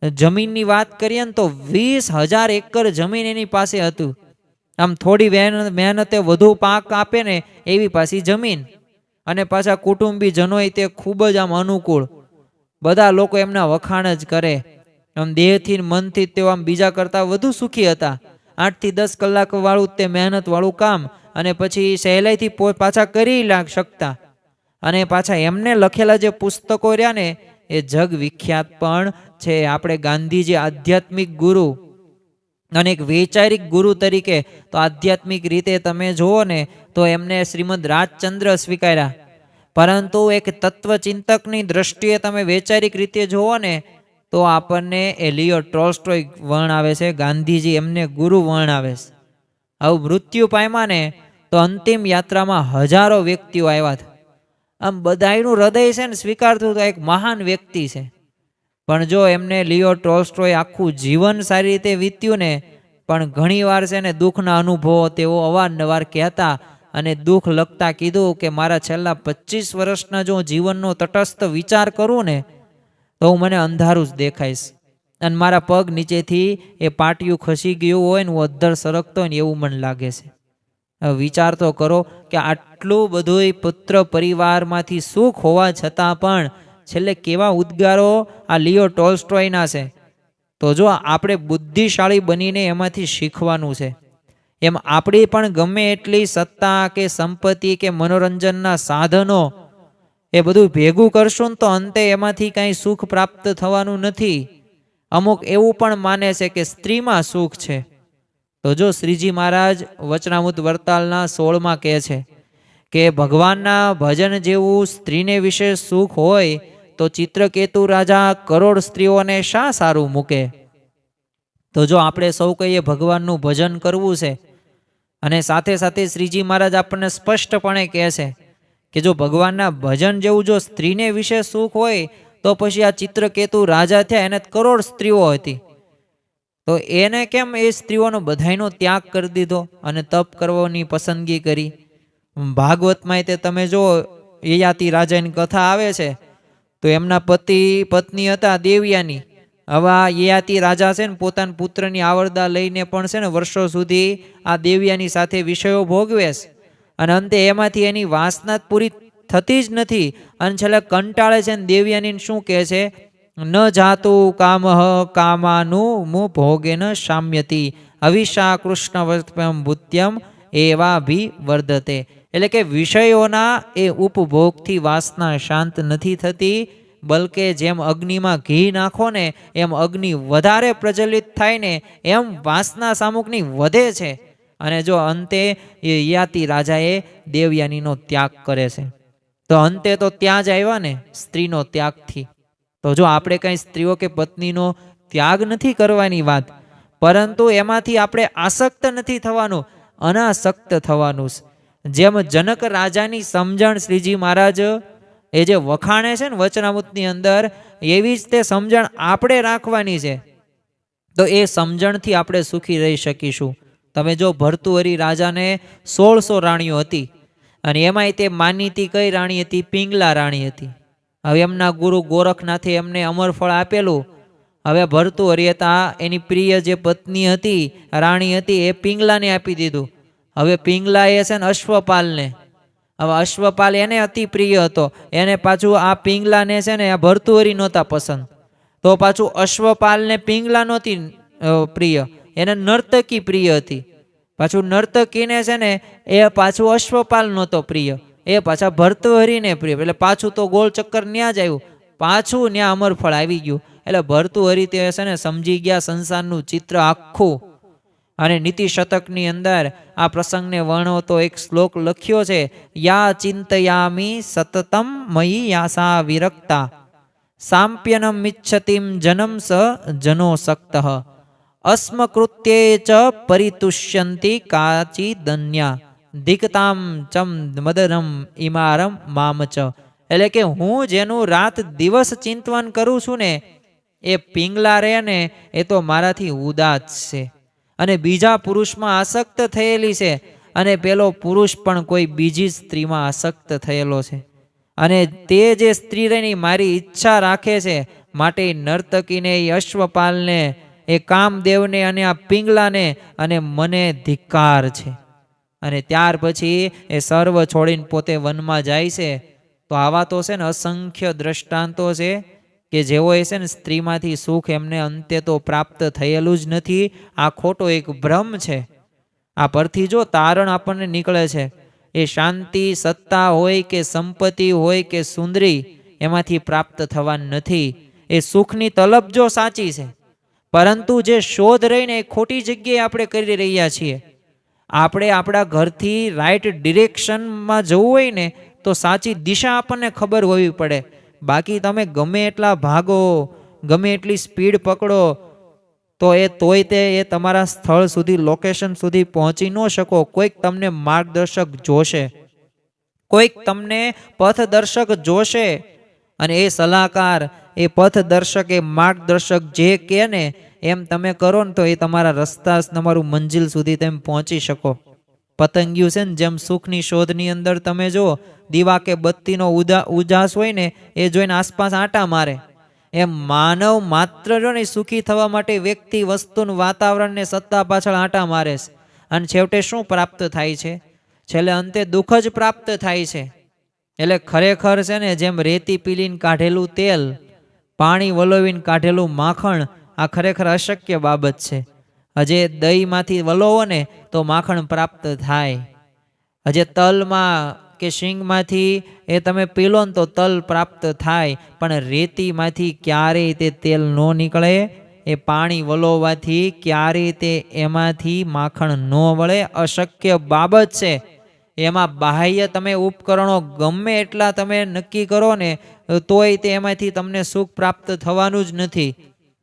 જમીનની વાત કરીએ ને તો 20,000 એકર જમીન એની પાસે હતું. આમ થોડી મહેનતે વધુ પાક આપે ને એવી પાછી જમીન, અને પાછા કુટુંબીજનોય તે ખૂબ જ આમ અનુકૂળ. બધા લોકો એમના વખાણ જ કરે. આમ દેહથી મનથી તેઓ આમ બીજા કરતા વધુ સુખી હતા. 8 થી 10 કલાક વાળું તે મહેનત વાળું કામ, અને પછી સહેલાઈથી પાછા કરી શકતા. અને પાછા એમને લખેલા જે પુસ્તકો રહ્યા ને એ જગ વિખ્યાત પણ છે. આપણે ગાંધીજી આધ્યાત્મિક ગુરુ અને એક વૈચારિક ગુરુ તરીકે, તો આધ્યાત્મિક રીતે તમે જુઓ ને તો એમને શ્રીમદ રાજચંદ્ર સ્વીકાર્યા. પરંતુ એક તત્વચિંતકની દ્રષ્ટિએ તમે વૈચારિક રીતે જુઓ ને તો આપણને એ લિયો ટોલ્સ્ટોય વર્ણવે છે, ગાંધીજી એમને ગુરુ વર્ણવે છે. આવું મૃત્યુ પામ્યા ને તો અંતિમ યાત્રામાં હજારો વ્યક્તિઓ આવ્યા હતા. આમ બધાયનું હૃદય છે ને સ્વીકારતું તો એક મહાન વ્યક્તિ છે. પણ જો એમને લિયો ટોલ્સ્ટોય આખું જીવન સારી રીતે વીત્યું ને, પણ ઘણીવાર છે ને દુઃખના અનુભવો તેઓ અવારનવાર કહેતા, અને દુઃખ લગતા કીધું કે મારા છેલ્લા 25 વર્ષના જો જીવનનો તટસ્થ વિચાર કરું ને તો મને અંધારું જ દેખાઈશ, અને મારા પગ નીચેથી એ પાટિયું ખસી ગયું હોય ને હું અદ્ધર સરકતો હોય ને એવું મને લાગે છે. વિચાર તો કરો કે આટલું બધું પુત્ર પરિવારમાંથી સુખ હોવા છતાં પણ છેલ્લે કેવા ઉદ્ગારો આ લિયો ટોલ્સ્ટોયના છે. તો જો આપણે બુદ્ધિશાળી બનીને એમાંથી શીખવાનું છે. એમ આપણી પણ ગમે એટલી સત્તા કે સંપત્તિ કે મનોરંજનના સાધનો એ બધું ભેગું કરશું ને તો અંતે એમાંથી કાંઈ સુખ પ્રાપ્ત થવાનું નથી. અમુક એવું પણ માને છે કે સ્ત્રીમાં સુખ છે. તો જો શ્રીજી મહારાજ વચનામૃત વરતાલના 16માં કહે છે કે ભગવાનના ભજન જેવું સ્ત્રીને વિશે સુખ હોય તો ચિત્રકેતુ રાજા કરોડ સ્ત્રીઓને શા સારું મૂકે. તો જો આપણે સૌ કહીએ ભગવાનનું ભજન કરવું છે, અને સાથે સાથે શ્રીજી મહારાજ આપણને સ્પષ્ટપણે કહે છે કે જો ભગવાનના ભજન જેવું જો સ્ત્રીને વિશે સુખ હોય તો પછી આ ચિત્રકેતુ રાજા થયા, એને કરોડ સ્ત્રીઓ હતી, તો એને કેમ એ સ્ત્રીઓનો બધાયનો ત્યાગ કરી દીધો અને તપ કરવાની પસંદગી કરી. ભાગવતમાં તે તમે જો યયાતિ રાજાની કથા આવે છે તો એમના પત્ની હતા દેવયાની. હવે આ યયાતિ રાજા છે ને પોતાના પુત્રની આવરદા લઈને પણ છે ને વર્ષો સુધી આ દેવયાની સાથે વિષયો ભોગવે છે, અને અંતે એમાંથી એની વાસના પૂરી થતી જ નથી, અને છેલ્લે કંટાળે છે ને દેવયાની શું કહે છે, ન જાતું કામઃ કામાનું મુ ભોગેન શામ્યતી અવિશા કૃષ્ણ ભૂત્યમ એવા ભી વર્ધતે. એટલે કે વિષયોના એ ઉપભોગથી વાસના શાંત નથી થતી, બલકે જેમ અગ્નિમાં ઘી નાખો ને એમ અગ્નિ વધારે પ્રજ્વલિત થાય ને એમ વાસના સામુકની વધે છે. અને જો અંતે એ યયાતિ રાજાએ દેવયાનીનો ત્યાગ કરે છે. તો અંતે તો ત્યાં જ આવ્યા ને, સ્ત્રીનો ત્યાગથી. તો જો આપણે કઈ સ્ત્રીઓ કે પત્નીનો ત્યાગ નથી કરવાની વાત, પરંતુ એમાંથી આપણે આસક્ત નથી થવાનું, અનાસક્ત થવાનું. જેમ જનક રાજાની સમજણ શ્રીજી મહારાજ એ જે વખાણે છે ને વચનામૃતની અંદર, એવી જ તે સમજણ આપણે રાખવાની છે. તો એ સમજણથી આપણે સુખી રહી શકીશું. તમે જો ભર્તુહરી રાજાને 1600 રાણીઓ હતી, અને એમાંય તે માનીતી કઈ રાણી હતી? પિંગલા રાણી હતી. હવે એમના ગુરુ ગોરખનાથે એમને અમરફળ આપેલું. હવે ભર્તુહરિએ એની પ્રિય જે પત્ની હતી, રાણી હતી, એ પિંગલાને આપી દીધું. હવે પિંગલા એ છે ને અશ્વપાલને, હવે અશ્વપાલ એને અતિ પ્રિય હતો, એને પાછું આ પિંગલાને છે ને આ ભર્તુહરી નહોતા પસંદ. તો પાછું અશ્વપાલને પિંગલા નહોતી પ્રિય, એને નર્તકી પ્રિય હતી. પાછું નર્તકીને છે ને એ પાછું અશ્વપાલ નહોતો પ્રિય, એ પાછા ભર્તુહરીને પ્રિય. એટલે પાછું તો ગોળ ચક્કર ન્યા જ આવ્યું, પાછું ન્યા અમરફળ આવી ગયું. એટલે ભર્તુહરી તે છે ને સમજી ગયા સંસારનું ચિત્ર આખું. અને નીતિ શતકની અંદર આ પ્રસંગને વર્ણવતો એક શ્લોક લખ્યો છે, યા ચિંતયામી સતતમ મયી યાસા વિરક્તા, સામ્પ્યનમ ઇચ્છતિમ જનમ સ જનો સક્તઃ, અસ્મકૃત્યે ચ પરિતુષ્યંતી કાચી દન્યા, દિકતામ ચમ મદરમ ઇમારમ મામ ચ. એટલે કે હું જેનું રાત દિવસ ચિંતવન કરું છું ને, એ પિંગલા રે ને એ તો મારાથી ઉદાસ છે, અને બીજા પુરુષમાં આસક્ત થયેલી છે, અને પેલો પુરુષ પણ કોઈ બીજી સ્ત્રીમાં આસક્ત થયેલો છે. અને તે જે સ્ત્રી રહીને મારી ઈચ્છા રાખે છે, માટે નર્તકીને, અશ્વપાલને, એ કામદેવને અને આ પિંગલાને અને મને ધિક્કાર છે. અને ત્યાર પછી એ સર્વ છોડીને પોતે વનમાં જાય છે. તો આવા તો છે ને અસંખ્ય દ્રષ્ટાંતો છે કે જેઓ એ છે ને સ્ત્રીમાંથી સુખ એમને અંતે તો પ્રાપ્ત થયેલું જ નથી. આ ખોટો એક ભ્રમ છે. આ પરથી જો તારણ આપણને નીકળે છે, એ શાંતિ, સત્તા હોય કે સંપત્તિ હોય કે સુંદરી, એમાંથી પ્રાપ્ત થવાનું નથી. એ સુખની તલબ જો સાચી છે, પરંતુ જે શોધ રહીને એ ખોટી જગ્યાએ આપણે કરી રહ્યા છીએ. આપણે આપણા ઘરથી રાઈટ ડિરેક્શનમાં જવું હોય ને, તો સાચી દિશા આપણને ખબર હોવી પડે. બાકી તમે ગમે એટલા ભાગો, ગમે એટલી સ્પીડ પકડો, તો તોય તે તમારા સ્થળ સુધી, લોકેશન સુધી પહોંચી ન શકો. કોઈક તમને માર્ગદર્શક જોશે, કોઈક તમને પથદર્શક જોશે, અને એ સલાહકાર, એ પથદર્શક, એ માર્ગદર્શક જે કે ને એમ તમે કરો ને, તો એ તમારા રસ્તા, તમારું મંજિલ સુધી તમે પહોંચી શકો. પતંગિયું છે ને જેમ સુખની શોધની અંદર તમે જો દીવા કે બત્તીનો ઉજાસ હોય ને, એ જોઈને આસપાસ આંટા મારે, એમ માનવ માત્ર જો ને સુખી થવા માટે વ્યક્તિ, વસ્તુનું, વાતાવરણને, સત્તા પાછળ આંટા મારે છે. અને છેવટે શું પ્રાપ્ત થાય છે? છેલ્લે અંતે દુઃખ જ પ્રાપ્ત થાય છે. એટલે ખરેખર છે ને જેમ રેતી પીલીને કાઢેલું તેલ, પાણી વલોવીને કાઢેલું માખણ, આ ખરેખર અશક્ય બાબત છે. હજે દહીંમાંથી વલોવો ને તો માખણ પ્રાપ્ત થાય. હજે તલમાં કે શીંગમાંથી એ તમે પીલો ને તો તલ પ્રાપ્ત થાય, પણ રેતીમાંથી ક્યારેય તે તેલ ન નીકળે. એ પાણી વલોવાથી ક્યારેય તે એમાંથી માખણ ન વળે. અશક્ય બાબત છે. એમાં બાહ્ય તમે ઉપકરણો ગમે એટલા તમે નક્કી કરો ને, તોય તે એમાંથી તમને સુખ પ્રાપ્ત થવાનું જ નથી.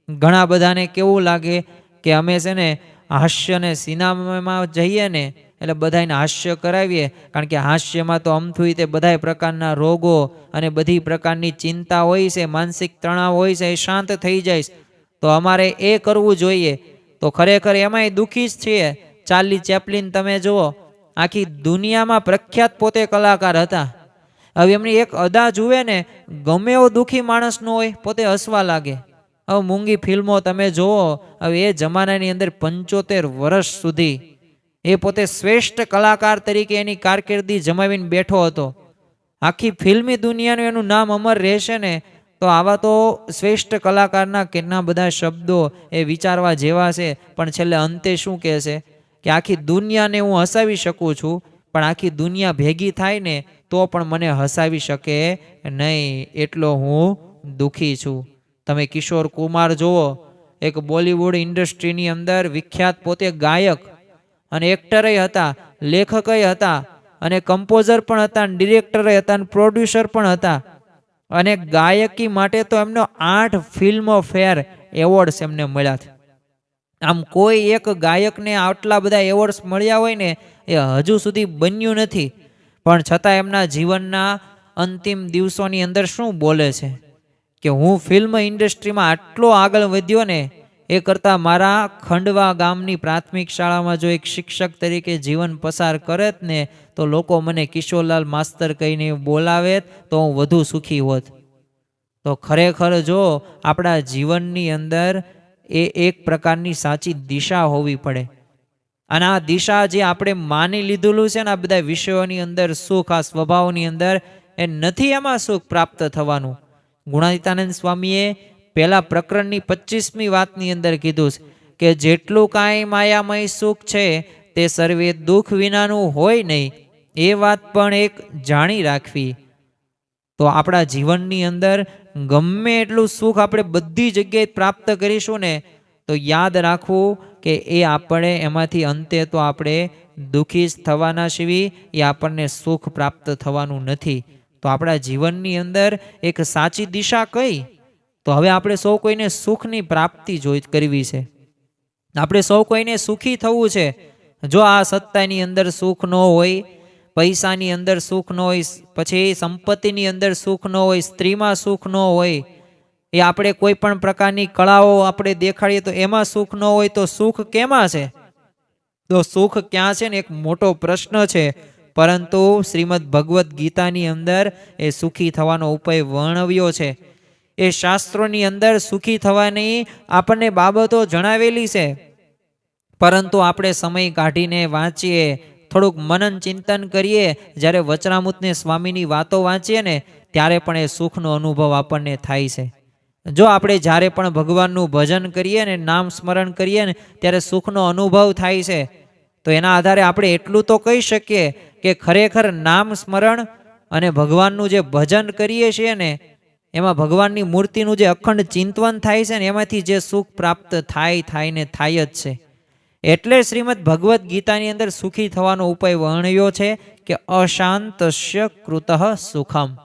ઘણા બધાને કેવું લાગે કે અમે છે ને હાસ્ય ને સિનેમામાં જઈએ ને એટલે બધાને હાસ્ય કરાવીએ, કારણ કે હાસ્યમાં તો અમથું તે બધા પ્રકારના રોગો અને બધી પ્રકારની ચિંતા હોય છે, માનસિક તણાવ હોય છે, એ શાંત થઈ જાય. તો અમારે એ કરવું જોઈએ. તો ખરેખર એમાંય દુઃખી જ છીએ. ચાર્લી ચેપ્લિન તમે જુઓ, આખી દુનિયામાં પ્રખ્યાત પોતે કલાકાર હતા. હવે એમની એક અદા જુએ ને, ગમે એવો દુઃખી માણસ નો હોય પોતે હસવા લાગે. હવે મૂંગી ફિલ્મો તમે જુઓ, હવે એ જમાનાની અંદર 75 વર્ષ સુધી એ પોતે શ્રેષ્ઠ કલાકાર તરીકે એની કારકિર્દી જમાવીને બેઠો હતો. આખી ફિલ્મી દુનિયાનું એનું નામ અમર રહેશે ને. તો આવા તો શ્રેષ્ઠ કલાકારના કેટલા બધા શબ્દો એ વિચારવા જેવા છે. પણ છેલ્લે અંતે શું કહે છે કે આખી દુનિયાને હું હસાવી શકું છું, પણ આખી દુનિયા ભેગી થાય ને તો પણ મને હસાવી શકે નહીં, એટલો હું દુઃખી છું. તમે કિશોર કુમાર જુઓ, એક બોલિવૂડ ઇન્ડસ્ટ્રીની અંદર વિખ્યાત પોતે ગાયક અને એક્ટરય હતા, લેખકય હતા, અને કમ્પોઝર પણ હતા, ડિરેક્ટર હતા, અને પ્રોડ્યુસર પણ હતા. અને ગાયકી માટે તો એમનો 8 ફિલ્મફેર એવોર્ડ્સ એમને મળ્યા છે. આમ કોઈ એક ગાયકને આટલા બધા એવોર્ડ્સ મળ્યા હોય ને એ હજુ સુધી બન્યું નથી. પણ છતાં એમના જીવનના અંતિમ દિવસોની અંદર શું બોલે છે કે હું ફિલ્મ ઇન્ડસ્ટ્રીમાં આટલો આગળ વધ્યો ને એ કરતાં મારા ખંડવા ગામની પ્રાથમિક શાળામાં જો એક શિક્ષક તરીકે જીવન પસાર કરેત ને તો લોકો મને કિશોરલાલ માસ્તર કહીને બોલાવે તો હું વધુ સુખી હોત. તો ખરેખર જો આપણા જીવનની અંદર એ એક પ્રકારની સાચી દિશા હોવી પડે. અને આ દિશા જે આપણે માની લીધેલું છે ને આ બધા વિષયોની અંદર સુખ, આ સ્વભાવની અંદર, એ નથી એમાં સુખ પ્રાપ્ત થવાનું. ગુણાતીતાનંદ સ્વામીએ પહેલા પ્રકરણની 25મી વાતની અંદર કીધું કે જેટલું કાંઈ માયામય સુખ છે તે સર્વે દુઃખ વિનાનું હોય નહીં, એ વાત પણ એક જાણી રાખવી. તો આપણા જીવનની અંદર ગમે એટલું સુખ આપણે બધી જગ્યાએ પ્રાપ્ત કરીશું ને તો યાદ રાખવું કે એ આપણે એમાંથી અંતે તો આપણે દુઃખી જ થવાના સિવાય એ આપણને સુખ પ્રાપ્ત થવાનું નથી. તો આપણા જીવનની અંદર એક સાચી દિશા કઈ? તો હવે આપણે સૌ કોઈને સુખની પ્રાપ્તિ કરવી છે. આપણે સૌ કોઈને સુખી થવું છે. જો આ સત્તાની અંદર સુખ ન હોય, પૈસાની અંદર સુખ ન હોય, પછી સંપત્તિની અંદર સુખ ન હોય, સ્ત્રીમાં સુખ ન હોય, એ આપણે કોઈ પણ પ્રકારની કળાઓ આપણે દેખાડીએ તો એમાં સુખ ન હોય, તો સુખ કેમાં છે? તો સુખ ક્યાં છે ને એક મોટો પ્રશ્ન છે. પરંતુ શ્રીમદ ભગવદ્ ગીતાની અંદર એ સુખી થવાનો ઉપાય વર્ણવ્યો છે. એ શાસ્ત્રોની અંદર સુખી થવાની આપણને બાબતો જણાવેલી છે. પરંતુ આપણે સમય કાઢીને વાંચીએ, થોડુંક મનન ચિંતન કરીએ, જ્યારે વચનામૃતને સ્વામીની વાતો વાંચીએ ને ત્યારે પણ એ સુખનો અનુભવ આપણને થાય છે. જો આપણે જ્યારે પણ ભગવાનનું ભજન કરીએ ને, નામ સ્મરણ કરીએ ને ત્યારે સુખનો અનુભવ થાય છે. તો એના આધારે આપણે એટલું તો કહી શકીએ કે ખરેખર નામ સ્મરણ અને ભગવાનનું જે ભજન કરીએ છીએ ને એમાં ભગવાનની મૂર્તિનું જે અખંડ ચિંતન થાય છે ને એમાંથી જે સુખ પ્રાપ્ત થાય ને થાય જ છે. એટલે શ્રીમદ ભગવદ્ ગીતાની અંદર સુખી થવાનો ઉપાય વર્ણવ્યો છે કે અશાંતસ્ય કૃતઃ સુખમ,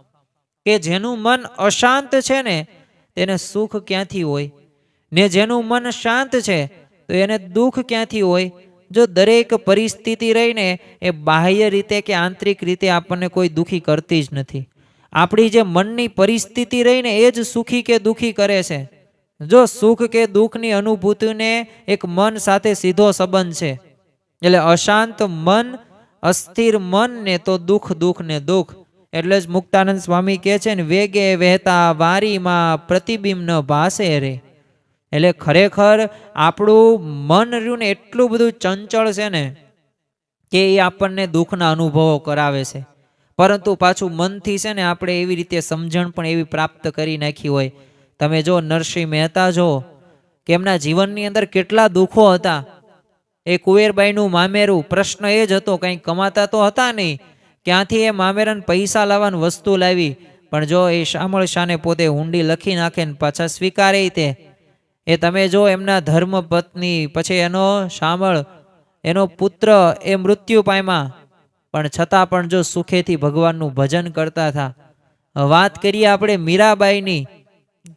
કે જેનું મન અશાંત છે ને તેને સુખ ક્યાંથી હોય, ને જેનું મન શાંત છે તો એને દુઃખ ક્યાંથી હોય. જો દરેક પરિસ્થિતિ રહીને એ બાહ્ય રીતે કે આંતરિક રીતે આપણને કોઈ દુઃખી કરતી જ નથી. આપણી જે મનની પરિસ્થિતિ રહીને એ જ સુખી કે દુઃખી કરે છે. જો સુખ કે દુઃખની અનુભૂતિને એક મન સાથે સીધો સંબંધ છે. એટલે અશાંત મન, અસ્થિર મન ને તો દુઃખ, દુઃખ ને દુઃખ. એટલે જ મુક્તાનંદ સ્વામી કહે છે ને, વેગે વહેતા વારીમાં પ્રતિબિંબ ન ભાસે રે. એટલે ખરેખર આપણું મન રહ્યું ને એટલું બધું ચંચળ છે ને કે એ આપણને દુઃખના અનુભવો કરાવે છે. પરંતુ પાછું મનથી છે ને આપણે એવી રીતે સમજણ પણ એવી પ્રાપ્ત કરી નાખી હોય. તમે જો નરસિંહ મહેતા જો કે એમના જીવનની અંદર કેટલા દુઃખો હતા. એ કુવેરબાઈનું મામેરું, પ્રશ્ન એ જ હતો, કંઈ કમાતા તો હતા નહીં, ક્યાંથી એ મામેરાને પૈસા લાવવાની વસ્તુ લાવી. પણ જો એ શામળ શાને પોતે હુંડી લખી નાખે ને પાછા સ્વીકારે તે. એ તમે જો એમના ધર્મ પત્ની, પછી એનો શામળ, એનો પુત્ર એ મૃત્યુ પામ્યા, પણ છતાં પણ જો સુખેથી ભગવાનનું ભજન કરતા હતા. વાત કરીએ આપણે મીરાબાઈની,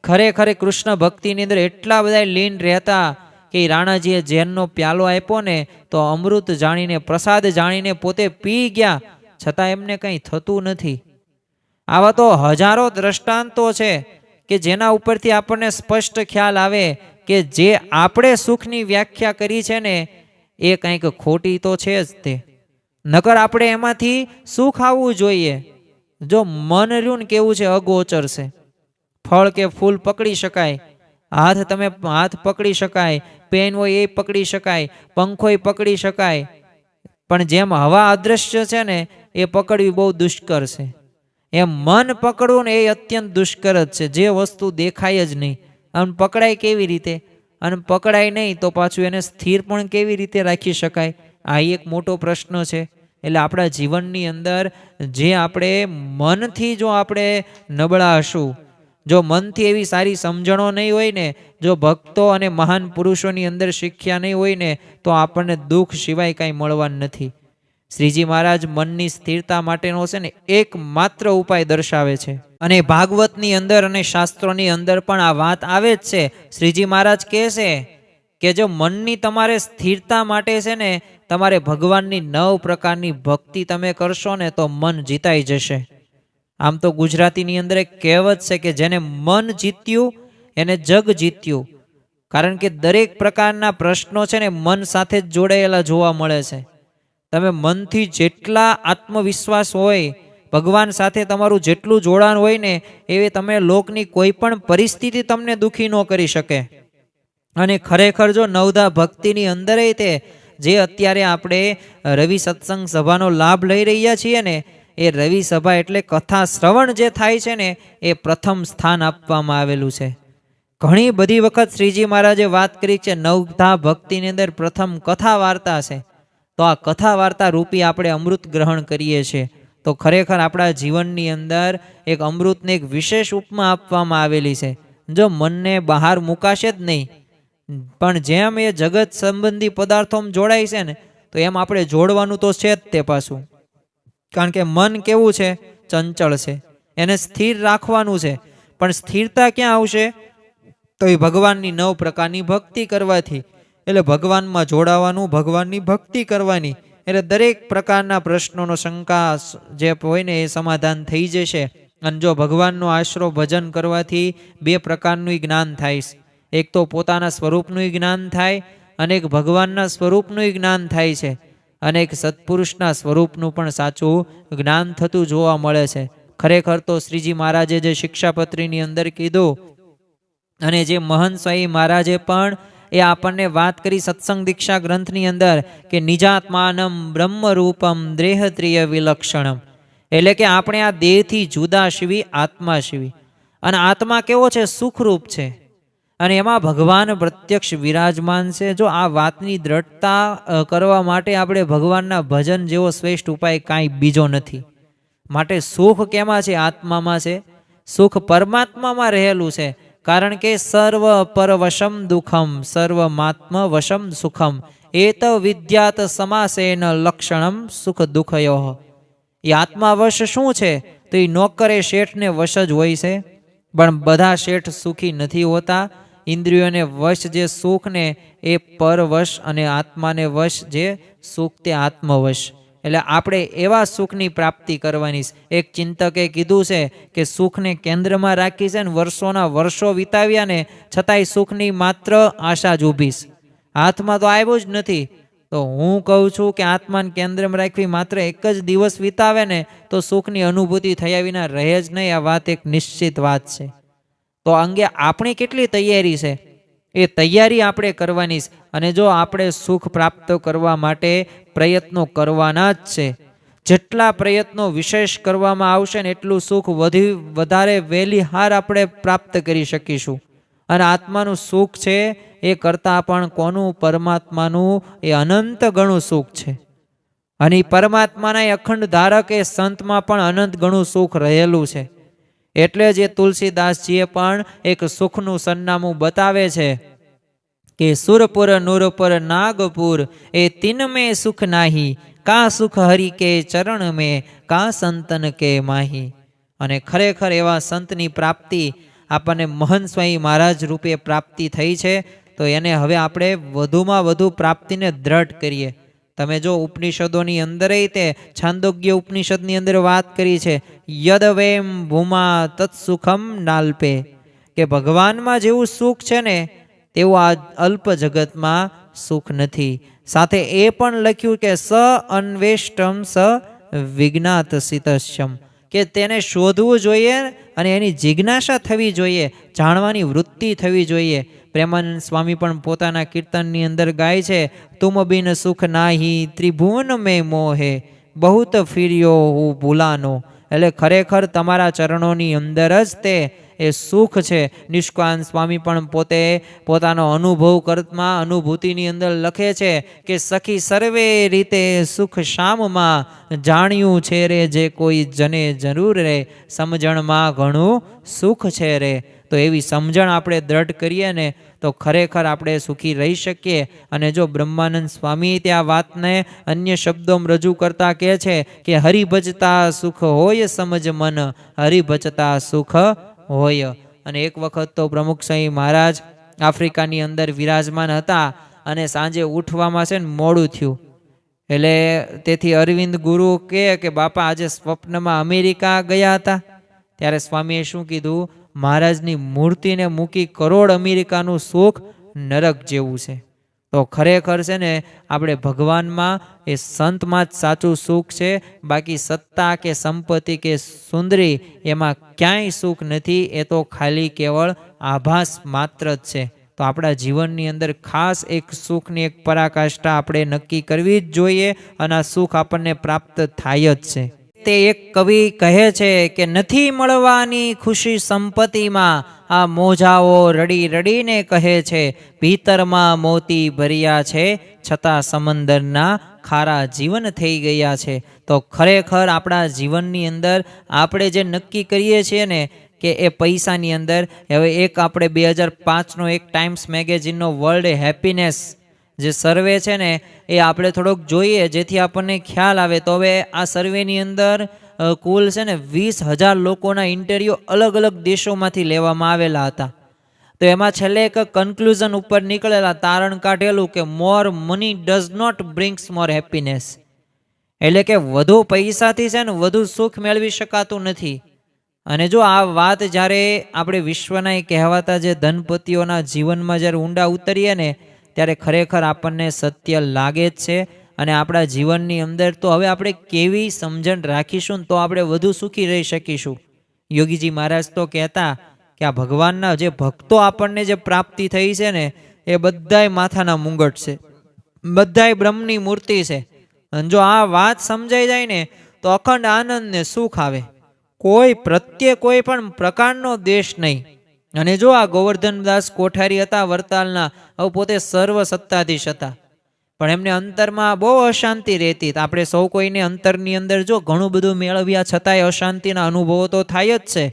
ખરેખર કૃષ્ણ ભક્તિની અંદર એટલા બધા લીન રહેતા કે રાણાજીએ ઝેરનો પ્યાલો આપ્યો ને તો અમૃત જાણીને, પ્રસાદ જાણીને પોતે પી ગયા, છતાં એમને કંઈ થતું નથી. આવા તો હજારો દ્રષ્ટાંતો છે કે જેના ઉપરથી આપણને સ્પષ્ટ ખ્યાલ આવે કે જે આપણે સુખની વ્યાખ્યા કરી છે ને એ કંઈક ખોટી તો છે જ તે. નકર આપણે એમાંથી સુખ આવવું જોઈએ. જો મન રહ્યું ને કેવું છે, અગોચર છે. ફળ કે ફૂલ પકડી શકાય, હાથ પકડી શકાય, પેન હોય એ પકડી શકાય, પંખોય પકડી શકાય, પણ જેમ હવા અદ્રશ્ય છે ને એ પકડવી બહુ દુષ્કર છે. એમ મન પકડવું ને એ અત્યંત દુષ્કર જ છે. જે વસ્તુ દેખાય જ નહીં અને પકડાય કેવી રીતે, અને પકડાય નહીં તો પાછું એને સ્થિર પણ કેવી રીતે રાખી શકાય, આ એક મોટો પ્રશ્ન છે. એટલે આપણા જીવનની અંદર જે આપણે મનથી જો આપણે નબળા હશું, જો મનથી એવી સારી સમજણો નહીં હોય ને, જો ભક્તો અને મહાન પુરુષોની અંદર શીખ્યા નહીં હોય ને તો આપણને દુઃખ સિવાય કાંઈ મળવાનું નથી. શ્રીજી મહારાજ મનની સ્થિરતા માટેનો છે ને એકમાત્ર ઉપાય દર્શાવે છે. અને ભાગવતની અંદર અને શાસ્ત્રોની અંદર પણ આ વાત આવે જ છે. શ્રીજી મહારાજ કહે છે કે જો મનની તમારે સ્થિરતા માટે છે ને તમારે ભગવાનની 9 પ્રકારની ભક્તિ તમે કરશો ને તો મન જીતાઈ જશે. આમ તો ગુજરાતીની અંદર એક કહેવત છે કે જેને મન જીત્યું એને જગ જીત્યું. કારણ કે દરેક પ્રકારના પ્રશ્નો છે ને મન સાથે જ જોડાયેલા જોવા મળે છે. તમે મનથી જેટલા આત્મવિશ્વાસ હોય, ભગવાન સાથે તમારું જેટલું જોડાણ હોય ને એવી તમે લોકની કોઈ પણ પરિસ્થિતિ તમને દુઃખી ન કરી શકે. અને ખરેખર જો નવધા ભક્તિની અંદર તે જે અત્યારે આપણે રવિ સત્સંગ સભાનો લાભ લઈ રહ્યા છીએ ને એ રવિ સભા એટલે કથા શ્રવણ જે થાય છે ને એ પ્રથમ સ્થાન આપવામાં આવેલું છે. ઘણી બધી વખત શ્રીજી મહારાજે વાત કરી છે નવધા ભક્તિની અંદર પ્રથમ કથા વાર્તા છે. તો આ કથા વાર્તા રૂપી આપણે અમૃત ગ્રહણ કરીએ છીએ. તો ખરેખર આપણા જીવનની અંદર એક અમૃતને એક વિશેષ ઉપમા આપવામાં આવેલી છે. જો મનને બહાર મુકાશે જ નહીં, પણ જેમ એ જગત સંબંધી પદાર્થોમાં જોડાય છે ને તો એમ આપણે જોડવાનું તો છે જ તે પાછું. કારણ કે મન કેવું છે? ચંચળ છે. એને સ્થિર રાખવાનું છે. પણ સ્થિરતા ક્યાં આવશે? તો એ ભગવાનની 9 પ્રકારની ભક્તિ કરવાથી. એટલે ભગવાનમાં જોડાવાનું, ભગવાનની ભક્તિ કરવાની. એટલે દરેક પ્રકારના પ્રશ્નોનો શંકા જે હોય ને એ સમાધાન થઈ જશે. અને જો ભગવાનનો આશરો ભજન કરવાથી 2 પ્રકારનું જ્ઞાન થાય છે. એક તો પોતાના સ્વરૂપનું જ્ઞાન થાય અને એક ભગવાનના સ્વરૂપનું જ્ઞાન થાય છે. અને એક સત્પુરુષના સ્વરૂપનું પણ સાચું જ્ઞાન થતું જોવા મળે છે. ખરેખર તો શ્રીજી મહારાજે જે શિક્ષાપત્રીની અંદર કીધું અને જે મહંત સ્વામી મહારાજે પણ એ આપણને વાત કરી સત્સંગ દીક્ષા ગ્રંથની અંદર કે નિજાત્માનમ બ્રહ્મરૂપમ દેહત્રિય વિલક્ષણમ. એટલે કે આપણે આ દેહથી જુદા શીવી આત્મા શીવી. અને આત્મા કેવો છે? સુખરૂપ છે. અને એમાં ભગવાન પ્રત્યક્ષ વિરાજમાન છે. જો આ વાતની દ્રઢતા કરવા માટે આપણે ભગવાનના ભજન જેવો શ્રેષ્ઠ ઉપાય કાંઈ બીજો નથી. માટે સુખ કેમાં છે? આત્મામાં છે. સુખ પરમાત્મામાં રહેલું છે. કારણ કે સર્વ પરવશમ દુઃખમ સર્વમાત્મ વશમ સુખમ એત વિદ્યાત સમાસેન લક્ષણમ સુખ દુઃખયો. એ આત્માવશ શું છે? તો એ નોકરે શેઠને વશ જ હોય છે. પણ બધા શેઠ સુખી નથી હોતા. ઇન્દ્રિયોને વશ જે સુખ ને એ પરવશ અને આત્માને વશ જે સુખ તે આત્મવશ. એટલે આપણે એવા સુખની પ્રાપ્તિ કરવાની. એક ચિંતકે કીધું છે કે સુખને કેન્દ્રમાં રાખી છે ને વર્ષોના વર્ષો વિતાવ્યા ને છતાંય સુખની માત્ર આશા જ ઊભી છે. હાથમાં તો આવ્યું જ નથી. તો હું કહું છું કે આત્માને કેન્દ્રમાં રાખવી માત્ર એક જ દિવસ વિતાવે ને તો સુખની અનુભૂતિ થયા વિના રહે જ નહીં. આ વાત એક નિશ્ચિત વાત છે. તો અંગે આપણી કેટલી તૈયારી છે એ તૈયારી આપણે કરવાની. અને જો આપણે સુખ પ્રાપ્ત કરવા માટે પ્રયત્નો કરવાના જ છે. જેટલા પ્રયત્નો વિશેષ કરવામાં આવશે ને એટલું સુખ વધારે વહેલી હાર આપણે પ્રાપ્ત કરી શકીશું. અને આત્માનું સુખ છે એ કરતાં પણ કોનું? પરમાત્માનું એ અનંત ગણું સુખ છે. અને પરમાત્માના અખંડ ધારક એ સંતમાં પણ અનંત ગણું સુખ રહેલું છે. એટલે જ તુલસીદાસજીએ પણ એક સુખનું સરનામું બતાવે છે કે સુરપુર નૂરપુર નાગપુર એ તિન મેં સુખ નાહી કા સુખ હરિ કે ચરણ મેં કા સંતન કે માહી. અને ખરેખર એવા સંતની પ્રાપ્તિ આપણને મહંત સ્વામી મહારાજ રૂપે પ્રાપ્તિ થઈ છે. તો એને હવે આપણે વધુમાં વધુ પ્રાપ્તિને દ્રઢ કરીએ. તમે જો ઉપનિષદોની અંદર તે છાંદોગ્ય ઉપનિષદની અંદર વાત કરી છે યદ વેમ ભૂમા તત્સુખમ નાલ્પે, કે ભગવાનમાં જેવું સુખ છે ને તેવું આ અલ્પ જગતમાં સુખ નથી. સાથે એ પણ લખ્યું કે સ અન્વેષ્ટમ સ વિજ્ઞાત સિતસ્યમ, કે તેને શોધવું જોઈએ અને એની જિજ્ઞાસા થવી જોઈએ, જાણવાની વૃત્તિ થવી જોઈએ. પ્રેમાનંદ સ્વામી પણ પોતાના કીર્તનની અંદર ગાય છે તુમ બિન સુખ નાહી ત્રિભુવન મેં મોહે બહુત ફિર્યો હું ભૂલાનો. એટલે ખરેખર તમારા ચરણોની અંદર જ તે એ સુખ છે. નિષ્કાંત સ્વામી પણ પોતે પોતાનો અનુભવ કરતમાં અનુભૂતિની અંદર લખે છે કે સખી સર્વે રીતે સુખ શામમાં જાણ્યું છે રે જે કોઈ જને જરૂર રે સમજણમાં ઘણું સુખ છે રે. તો એવી સમજણ આપણે દ્રઢ કરીએ ને તો ખરેખર આપણે સુખી રહી શકીએ. અને જો બ્રહ્માનંદ સ્વામી ત્યાં વાતને અન્ય શબ્દોમાં રજૂ કરતા કહે છે કે હરિભજતા સુખ હોય સમજ મન, હરિભજતા સુખ હોય. અને એક વખત તો પ્રમુખ સ્વામી મહારાજ આફ્રિકાની અંદર વિરાજમાન હતા અને સાંજે ઉઠવામાં છે ને મોડું થયું. એટલે તેથી અરવિંદ ગુરુ કહે કે બાપા આજે સ્વપ્નમાં અમેરિકા ગયા હતા. ત્યારે સ્વામીએ શું કીધું, મહારાજની મૂર્તિને મૂકી કરોડ અમેરિકાનું સુખ નરક જેવું છે. તો ખરેખર છે ને આપણે ભગવાનમાં એ સંતમાં જ સાચું સુખ છે. બાકી સત્તા કે સંપત્તિ કે સુંદરી એમાં ક્યાંય સુખ નથી. એ તો ખાલી કેવળ આભાસ માત્ર જ છે. તો આપણા જીવનની અંદર ખાસ એક સુખની એક પરાકાષ્ઠા આપણે નક્કી કરવી જ જોઈએ અને આ સુખ આપણને પ્રાપ્ત થાય જ છે. તે એક કવિ કહે છે કે નથી મળવાની ખુશી સંપત્તિમાં, આ મોજાઓ રડી રડીને કહે છે ભીતરમાં મોતી ભર્યા છે છતાં સમંદરના ખારા જીવન થઈ ગયા છે. તો ખરેખર આપણા જીવનની અંદર આપણે જે નક્કી કરીએ છીએ ને કે એ પૈસાની અંદર, હવે એક આપણે 2005નો એક ટાઈમ્સ મેગેઝિનનો વર્લ્ડ હેપીનેસ જે સર્વે છે ને એ આપણે થોડોક જોઈએ જેથી આપણને ખ્યાલ આવે. તો હવે આ સર્વેની અંદર કુલ છે ને 20,000 લોકોના ઇન્ટરવ્યૂ અલગ અલગ દેશોમાંથી લેવામાં આવેલા હતા. તો એમાં છેલ્લે એક કન્ક્લુઝન ઉપર નીકળેલા તારણ કાઢેલું કે more money does not brings more happiness. એટલે કે વધુ પૈસાથી છે ને વધુ સુખ મેળવી શકાતું નથી. અને જો આ વાત જ્યારે આપણે વિશ્વના કહેવાતા જે ધનપતિઓના જીવનમાં જ્યારે ઊંડા ઉતરીએ ને ત્યારે ખરેખર આપણને સત્ય લાગે જ છે. અને આપણા જીવનની અંદર તો હવે આપણે કેવી સમજણ રાખીશું તો આપણે વધુ સુખી રહી શકીશું. યોગીજી મહારાજ તો કહેતા કે આ ભગવાનના જે ભક્તો આપણને જે પ્રાપ્તિ થઈ છે ને એ બધાય માથાના મુંગટ છે, બધાય બ્રહ્મની મૂર્તિ છે. અને જો આ વાત સમજાઈ જાય ને તો અખંડ આનંદ ને સુખ આવે. કોઈ પ્રત્યે કોઈ પણ પ્રકારનો દ્વેષ નહીં. અને જો આ ગોવર્ધનદાસ કોઠારી હતા વરતાલના, હવે પોતે સર્વ સત્તાધીશ હતા પણ એમને અંતરમાં બહુ અશાંતિ રહેતી. આપણે સૌ કોઈને અંતરની અંદર જો ઘણું બધું મેળવ્યા છતાંય અશાંતિના અનુભવો તો થાય જ છે.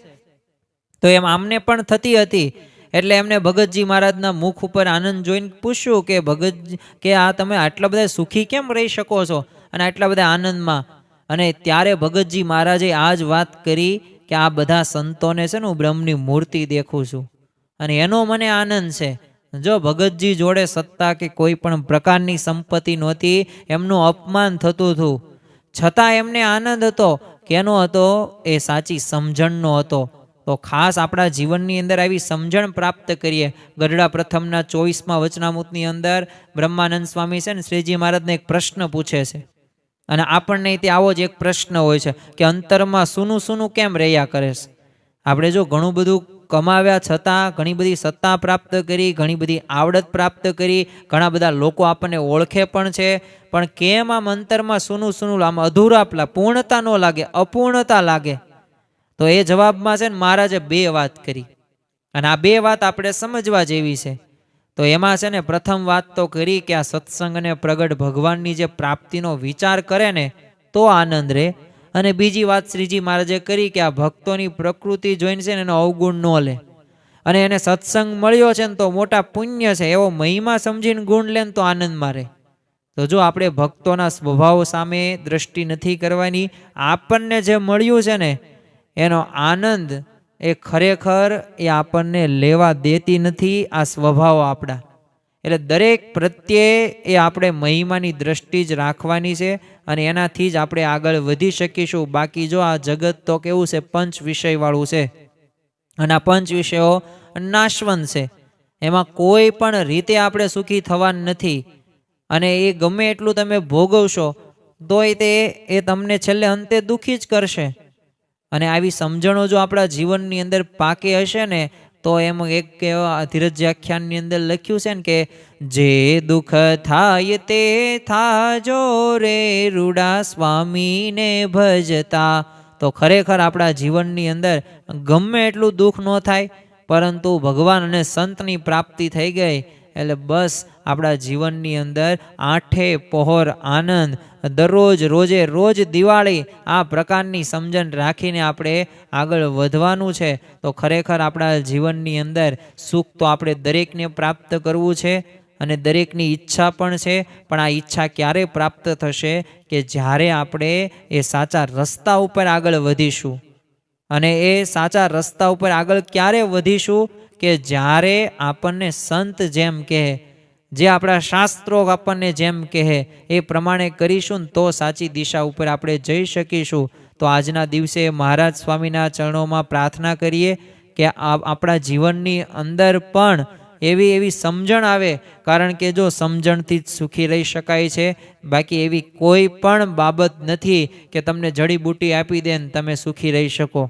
તો એમ આમને પણ થતી હતી. એટલે એમને ભગતજી મહારાજના મુખ ઉપર આનંદ જોઈને પૂછ્યું કે ભગત કે આ તમે આટલા બધા સુખી કેમ રહી શકો છો અને આટલા બધા આનંદમાં. અને ત્યારે ભગતજી મહારાજે આ જ વાત કરી કે આ બધા સંતોને છે ને હું બ્રહ્મની મૂર્તિ દેખું છું અને એનો મને આનંદ છે. જો ભગતજી જોડે સત્તા કે કોઈ પણ પ્રકારની સંપત્તિ નહોતી, એમનું અપમાન થતું હતું, છતાં એમને આનંદ હતો. કેનો હતો? એ સાચી સમજણનો હતો. તો ખાસ આપણા જીવનની અંદર આવી સમજણ પ્રાપ્ત કરીએ. ગઢડા પ્રથમના 24મા વચનામૃતની અંદર બ્રહ્માનંદ સ્વામી છે ને શ્રીજી મહારાજને એક પ્રશ્ન પૂછે છે. અને આપણને તે આવો જ એક પ્રશ્ન હોય છે કે અંતરમાં સૂનું સૂનું કેમ રહ્યા કરે છે. આપણે જો ઘણું બધું કમાવ્યા છતાં, ઘણી બધી સત્તા પ્રાપ્ત કરી, ઘણી બધી આવડત પ્રાપ્ત કરી, ઘણા બધા લોકો આપણને ઓળખે પણ છે, પણ કેમ આમ અંતરમાં સૂનું સૂનું, આમ અધૂરા, પૂર્ણતા ન લાગે, અપૂર્ણતા લાગે? તો એ જવાબમાં છે ને મહારાજે 2 વાત કરી અને આ 2 વાત આપણે સમજવા જેવી છે. તો એમાં છે ને પ્રથમ વાત તો કરી કે આ સત્સંગ અને પ્રગટ ભગવાનની જે પ્રાપ્તિનો વિચાર કરે ને તો આનંદ રહે. અને બીજી વાત શ્રીજી મહારાજે કરી કે આ ભક્તોની પ્રકૃતિ જોઈને છે ને એનો અવગુણ ન લે. અને એને સત્સંગ મળ્યો છે ને તો મોટા પુણ્ય છે એવો મહિમા સમજીને ગુણ લે ને તો આનંદમાં રહે. તો જો આપણે ભક્તોના સ્વભાવ સામે દ્રષ્ટિ નથી કરવાની, આપણને જે મળ્યું છે ને એનો આનંદ એ ખરેખર એ આપણને લેવા દેતી નથી આ સ્વભાવ આપણા. એટલે દરેક પ્રત્યે એ આપણે મહિમાની દ્રષ્ટિ જ રાખવાની છે અને એનાથી જ આપણે આગળ વધી શકીશું. બાકી જો આ જગત તો કેવું છે, પંચ વિષય વાળું છે અને આ પંચ વિષયો નાશવંત છે. એમાં કોઈ પણ રીતે આપણે સુખી થવાનું નથી. અને એ ગમે એટલું તમે ભોગવશો તોય એ તમને છેલ્લે અંતે દુઃખી જ કરશે. અને આવી સમજણો જો આપણા જીવનની અંદર પાકે હશે ને તો એમ એક ધીરજ આખ્યાનની અંદર લખ્યું છે ને કે જે દુઃખ થાય તે થાજો રે રૂડા સ્વામીને ભજતા. તો ખરેખર આપણા જીવનની અંદર ગમે એટલું દુઃખ ન થાય પરંતુ ભગવાન અને સંતની પ્રાપ્તિ થઈ ગઈ એટલે બસ આપણા જીવનની અંદર આઠે પહોર આનંદ, દરરોજ રોજ દિવાળી, આ પ્રકારની સમજણ રાખીને આપણે આગળ વધવાનું છે. તો ખરેખર આપણા જીવનની અંદર સુખ તો આપણે દરેકને પ્રાપ્ત કરવું છે અને દરેકની ઈચ્છા પણ છે. પણ આ ઈચ્છા ક્યારે પ્રાપ્ત થશે કે જ્યારે આપણે એ સાચા રસ્તા ઉપર આગળ વધીશું. અને એ સાચા રસ્તા ઉપર આગળ ક્યારે વધીશું કે જ્યારે આપણને સંત જેમ કહે, જે આપણા શાસ્ત્રો આપણને જેમ કહે એ પ્રમાણે કરીશું ને તો સાચી દિશા ઉપર આપણે જઈ શકીશું. તો આજના દિવસે મહારાજ સ્વામીના ચરણોમાં પ્રાર્થના કરીએ કે આપણા જીવનની અંદર પણ એવી સમજણ આવે. કારણ કે જો સમજણથી જ સુખી રહી શકાય છે, બાકી એવી કોઈ પણ બાબત નથી કે તમને જડીબુટી આપી દે ને તમે સુખી રહી શકો.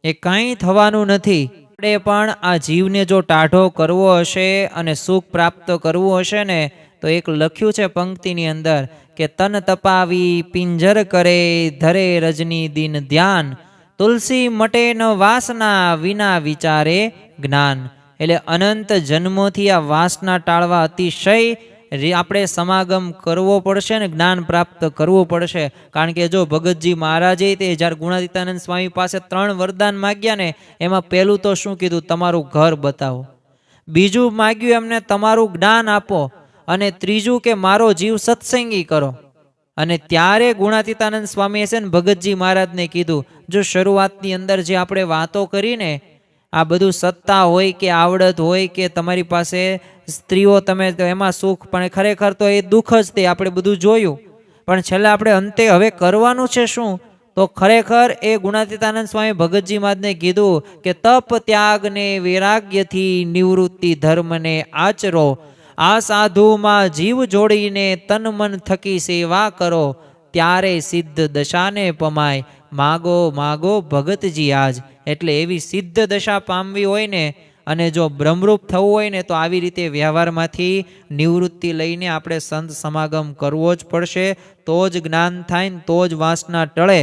એ કાંઈ થવાનું નથી. આપણે પણ આ જીવને જો ટાઢો કરવો હશે અને સુખ પ્રાપ્ત કરવું હશે ને, તો એક લખ્યું છે પંક્તિની અંદર કે તન તપાવી પિંજર કરે, ધરે રજની દિન ધ્યાન, તુલસી મટે ન વાસના, વિના વિચારે જ્ઞાન. એટલે અનંત જન્મોથી આ વાસના ટાળવા અતિશય આપણે સમાગમ કરવો પડશે ને જ્ઞાન પ્રાપ્ત કરવું પડશે. કારણ કે જો ભગતજી મહારાજે તે જ્યારે ગુણાતીતાનંદ સ્વામી પાસે 3 વરદાન માગ્યા ને, એમાં પહેલું તો શું કીધું? તમારું ઘર બતાવો. બીજું માગ્યું એમને તમારું જ્ઞાન આપો. અને ત્રીજું કે મારો જીવ સત્સંગી કરો. અને ત્યારે ગુણાતીતાનંદ સ્વામીએ છે ને ભગતજી મહારાજને કીધું, જો શરૂઆતની અંદર જે આપણે વાતો કરીને, આ બધું સત્તા હોય કે આવડત હોય કે તમારી પાસે સ્ત્રીઓ, તમે એમાં સુખ, પણ ખરેખર તો એ દુઃખ જ તે આપણે બધું જોયું. પણ છેલ્લે આપણે અંતે હવે કરવાનું છે શું? તો ખરેખર એ ગુણાતીતાનંદ સ્વામી ભગતજી મહારાજને કીધું કે તપ ત્યાગને વૈરાગ્યથી નિવૃત્તિ ધર્મને આચરો, આ સાધુમાં જીવ જોડીને તન મન થકી સેવા કરો, ત્યારે સિદ્ધ દશાને પમાય, માગો માગો ભગતજી આજ. એટલે એવી સિદ્ધ દશા પામવી હોય ને, અને જો બ્રહ્મરૂપ થવું હોય ને, તો આવી રીતે વ્યવહારમાંથી નિવૃત્તિ લઈને આપણે સંત સમાગમ કરવો જ પડશે. તો જ જ્ઞાન થાય ને તો જ વાસના ટળે.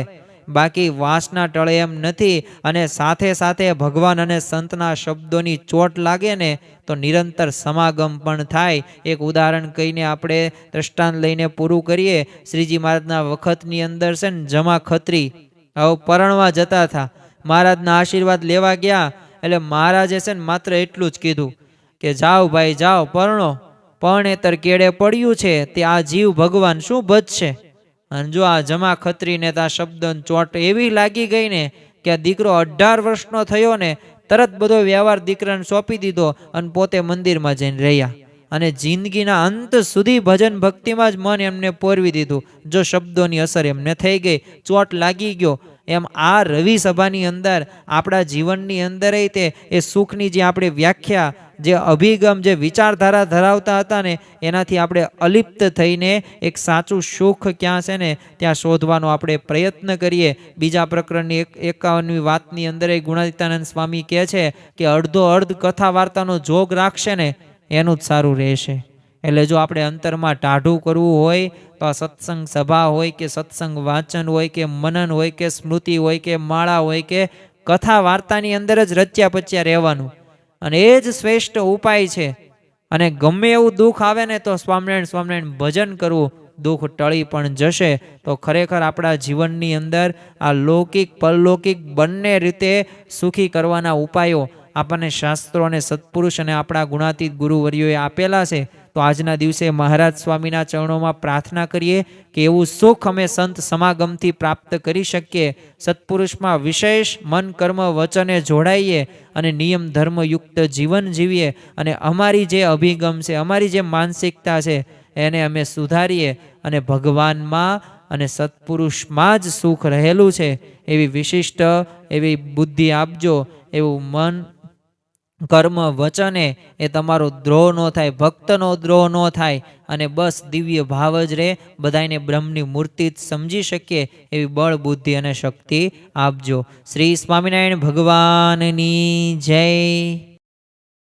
બાકી વાસના ટળે એમ નથી. અને સાથે સાથે ભગવાન અને સંતના શબ્દોની ચોટ લાગે ને તો નિરંતર સમાગમ પણ થાય. એક ઉદાહરણ કહીને આપણે દ્રષ્ટાંત લઈને પૂરું કરીએ. શ્રીજી મહારાજના વખતની અંદર છે ને જમા ખત્રી હવે પરણવા જતા હતા. મહારાજના આશીર્વાદ લેવા ગયા એટલે મહારાજે છે ને માત્ર એટલું જ કીધું કે જાઓ ભાઈ જાઓ, પરણો. પરણેતર કેળે પડ્યું છે તે આ જીવ ભગવાન શું ભજશે? અને જો આ જમા ખત્રીને આ શબ્દ ચોટ એવી લાગી ગઈ ને કે આ દીકરો 18 વર્ષનો થયો ને તરત બધો વ્યવહાર દીકરાને સોંપી દીધો અને પોતે મંદિરમાં જઈને રહ્યા. અને જિંદગીના અંત સુધી ભજન ભક્તિમાં જ મન એમને પોરવી દીધું. જો શબ્દોની અસર એમને થઈ ગઈ, ચોટ લાગી ગયો. એમ આ રવિ સભાની અંદર આપણા જીવનની અંદર તે એ સુખની જે આપણે વ્યાખ્યા, જે અભિગમ, જે વિચારધારા ધરાવતા હતા ને, એનાથી આપણે અલિપ્ત થઈને એક સાચું સુખ ક્યાં છે ને ત્યાં શોધવાનો આપણે પ્રયત્ન કરીએ. બીજા પ્રકરણની 51મી વાતની અંદર એ ગુણાતીતાનંદ સ્વામી કહે છે કે અડધો અર્ધ કથા વાર્તાનો જોગ રાખશે ને એનું જ સારું રહેશે. એટલે જો આપણે અંતરમાં ટાઢું કરવું હોય તો આ સત્સંગ સભા હોય કે સત્સંગ વાંચન હોય કે મનન હોય કે સ્મૃતિ હોય કે માળા હોય કે કથા વાર્તાની અંદર જ રચ્યા પચ્યા રહેવાનું. અને એ જ શ્રેષ્ઠ ઉપાય છે. અને ગમે એવું દુઃખ આવે ને તો સ્વામિનારાયણ સ્વામિનારાયણ ભજન કરવું, દુઃખ ટળી પણ જશે. તો ખરેખર આપણા જીવનની અંદર આ લૌકિક પરલૌકિક બંને રીતે સુખી કરવાના ઉપાયો આપણને શાસ્ત્રો અને સત્પુરુષ અને આપણા ગુણાતીત ગુરુવર્યોએ આપેલા છે. તો આજના દિવસે મહારાજ સ્વામીના ચરણોમાં પ્રાર્થના કરીએ કે એવું સુખ અમે સંત સમાગમથી પ્રાપ્ત કરી શકીએ. સત્પુરુષમાં વિશેષ મન કર્મ વચને જોડાઈએ અને નિયમ ધર્મયુક્ત જીવન જીવીએ. અને અમારી જે અભિગમ છે, અમારી જે માનસિકતા છે એને અમે સુધારીએ. અને ભગવાનમાં અને સત્પુરુષમાં જ સુખ રહેલું છે એવી વિશિષ્ટ એવી બુદ્ધિ આપજો. એવું મન કર્મ વચને એ તમારો દ્રોહ ન થાય, ભક્તનો દ્રોહ ન થાય. અને બસ દિવ્ય ભાવ જ રહે. બધાને બ્રહ્મની મૂર્તિ જ સમજી શકીએ એવી બળ, બુદ્ધિ અને શક્તિ આપજો. શ્રી સ્વામિનારાયણ ભગવાનની જય.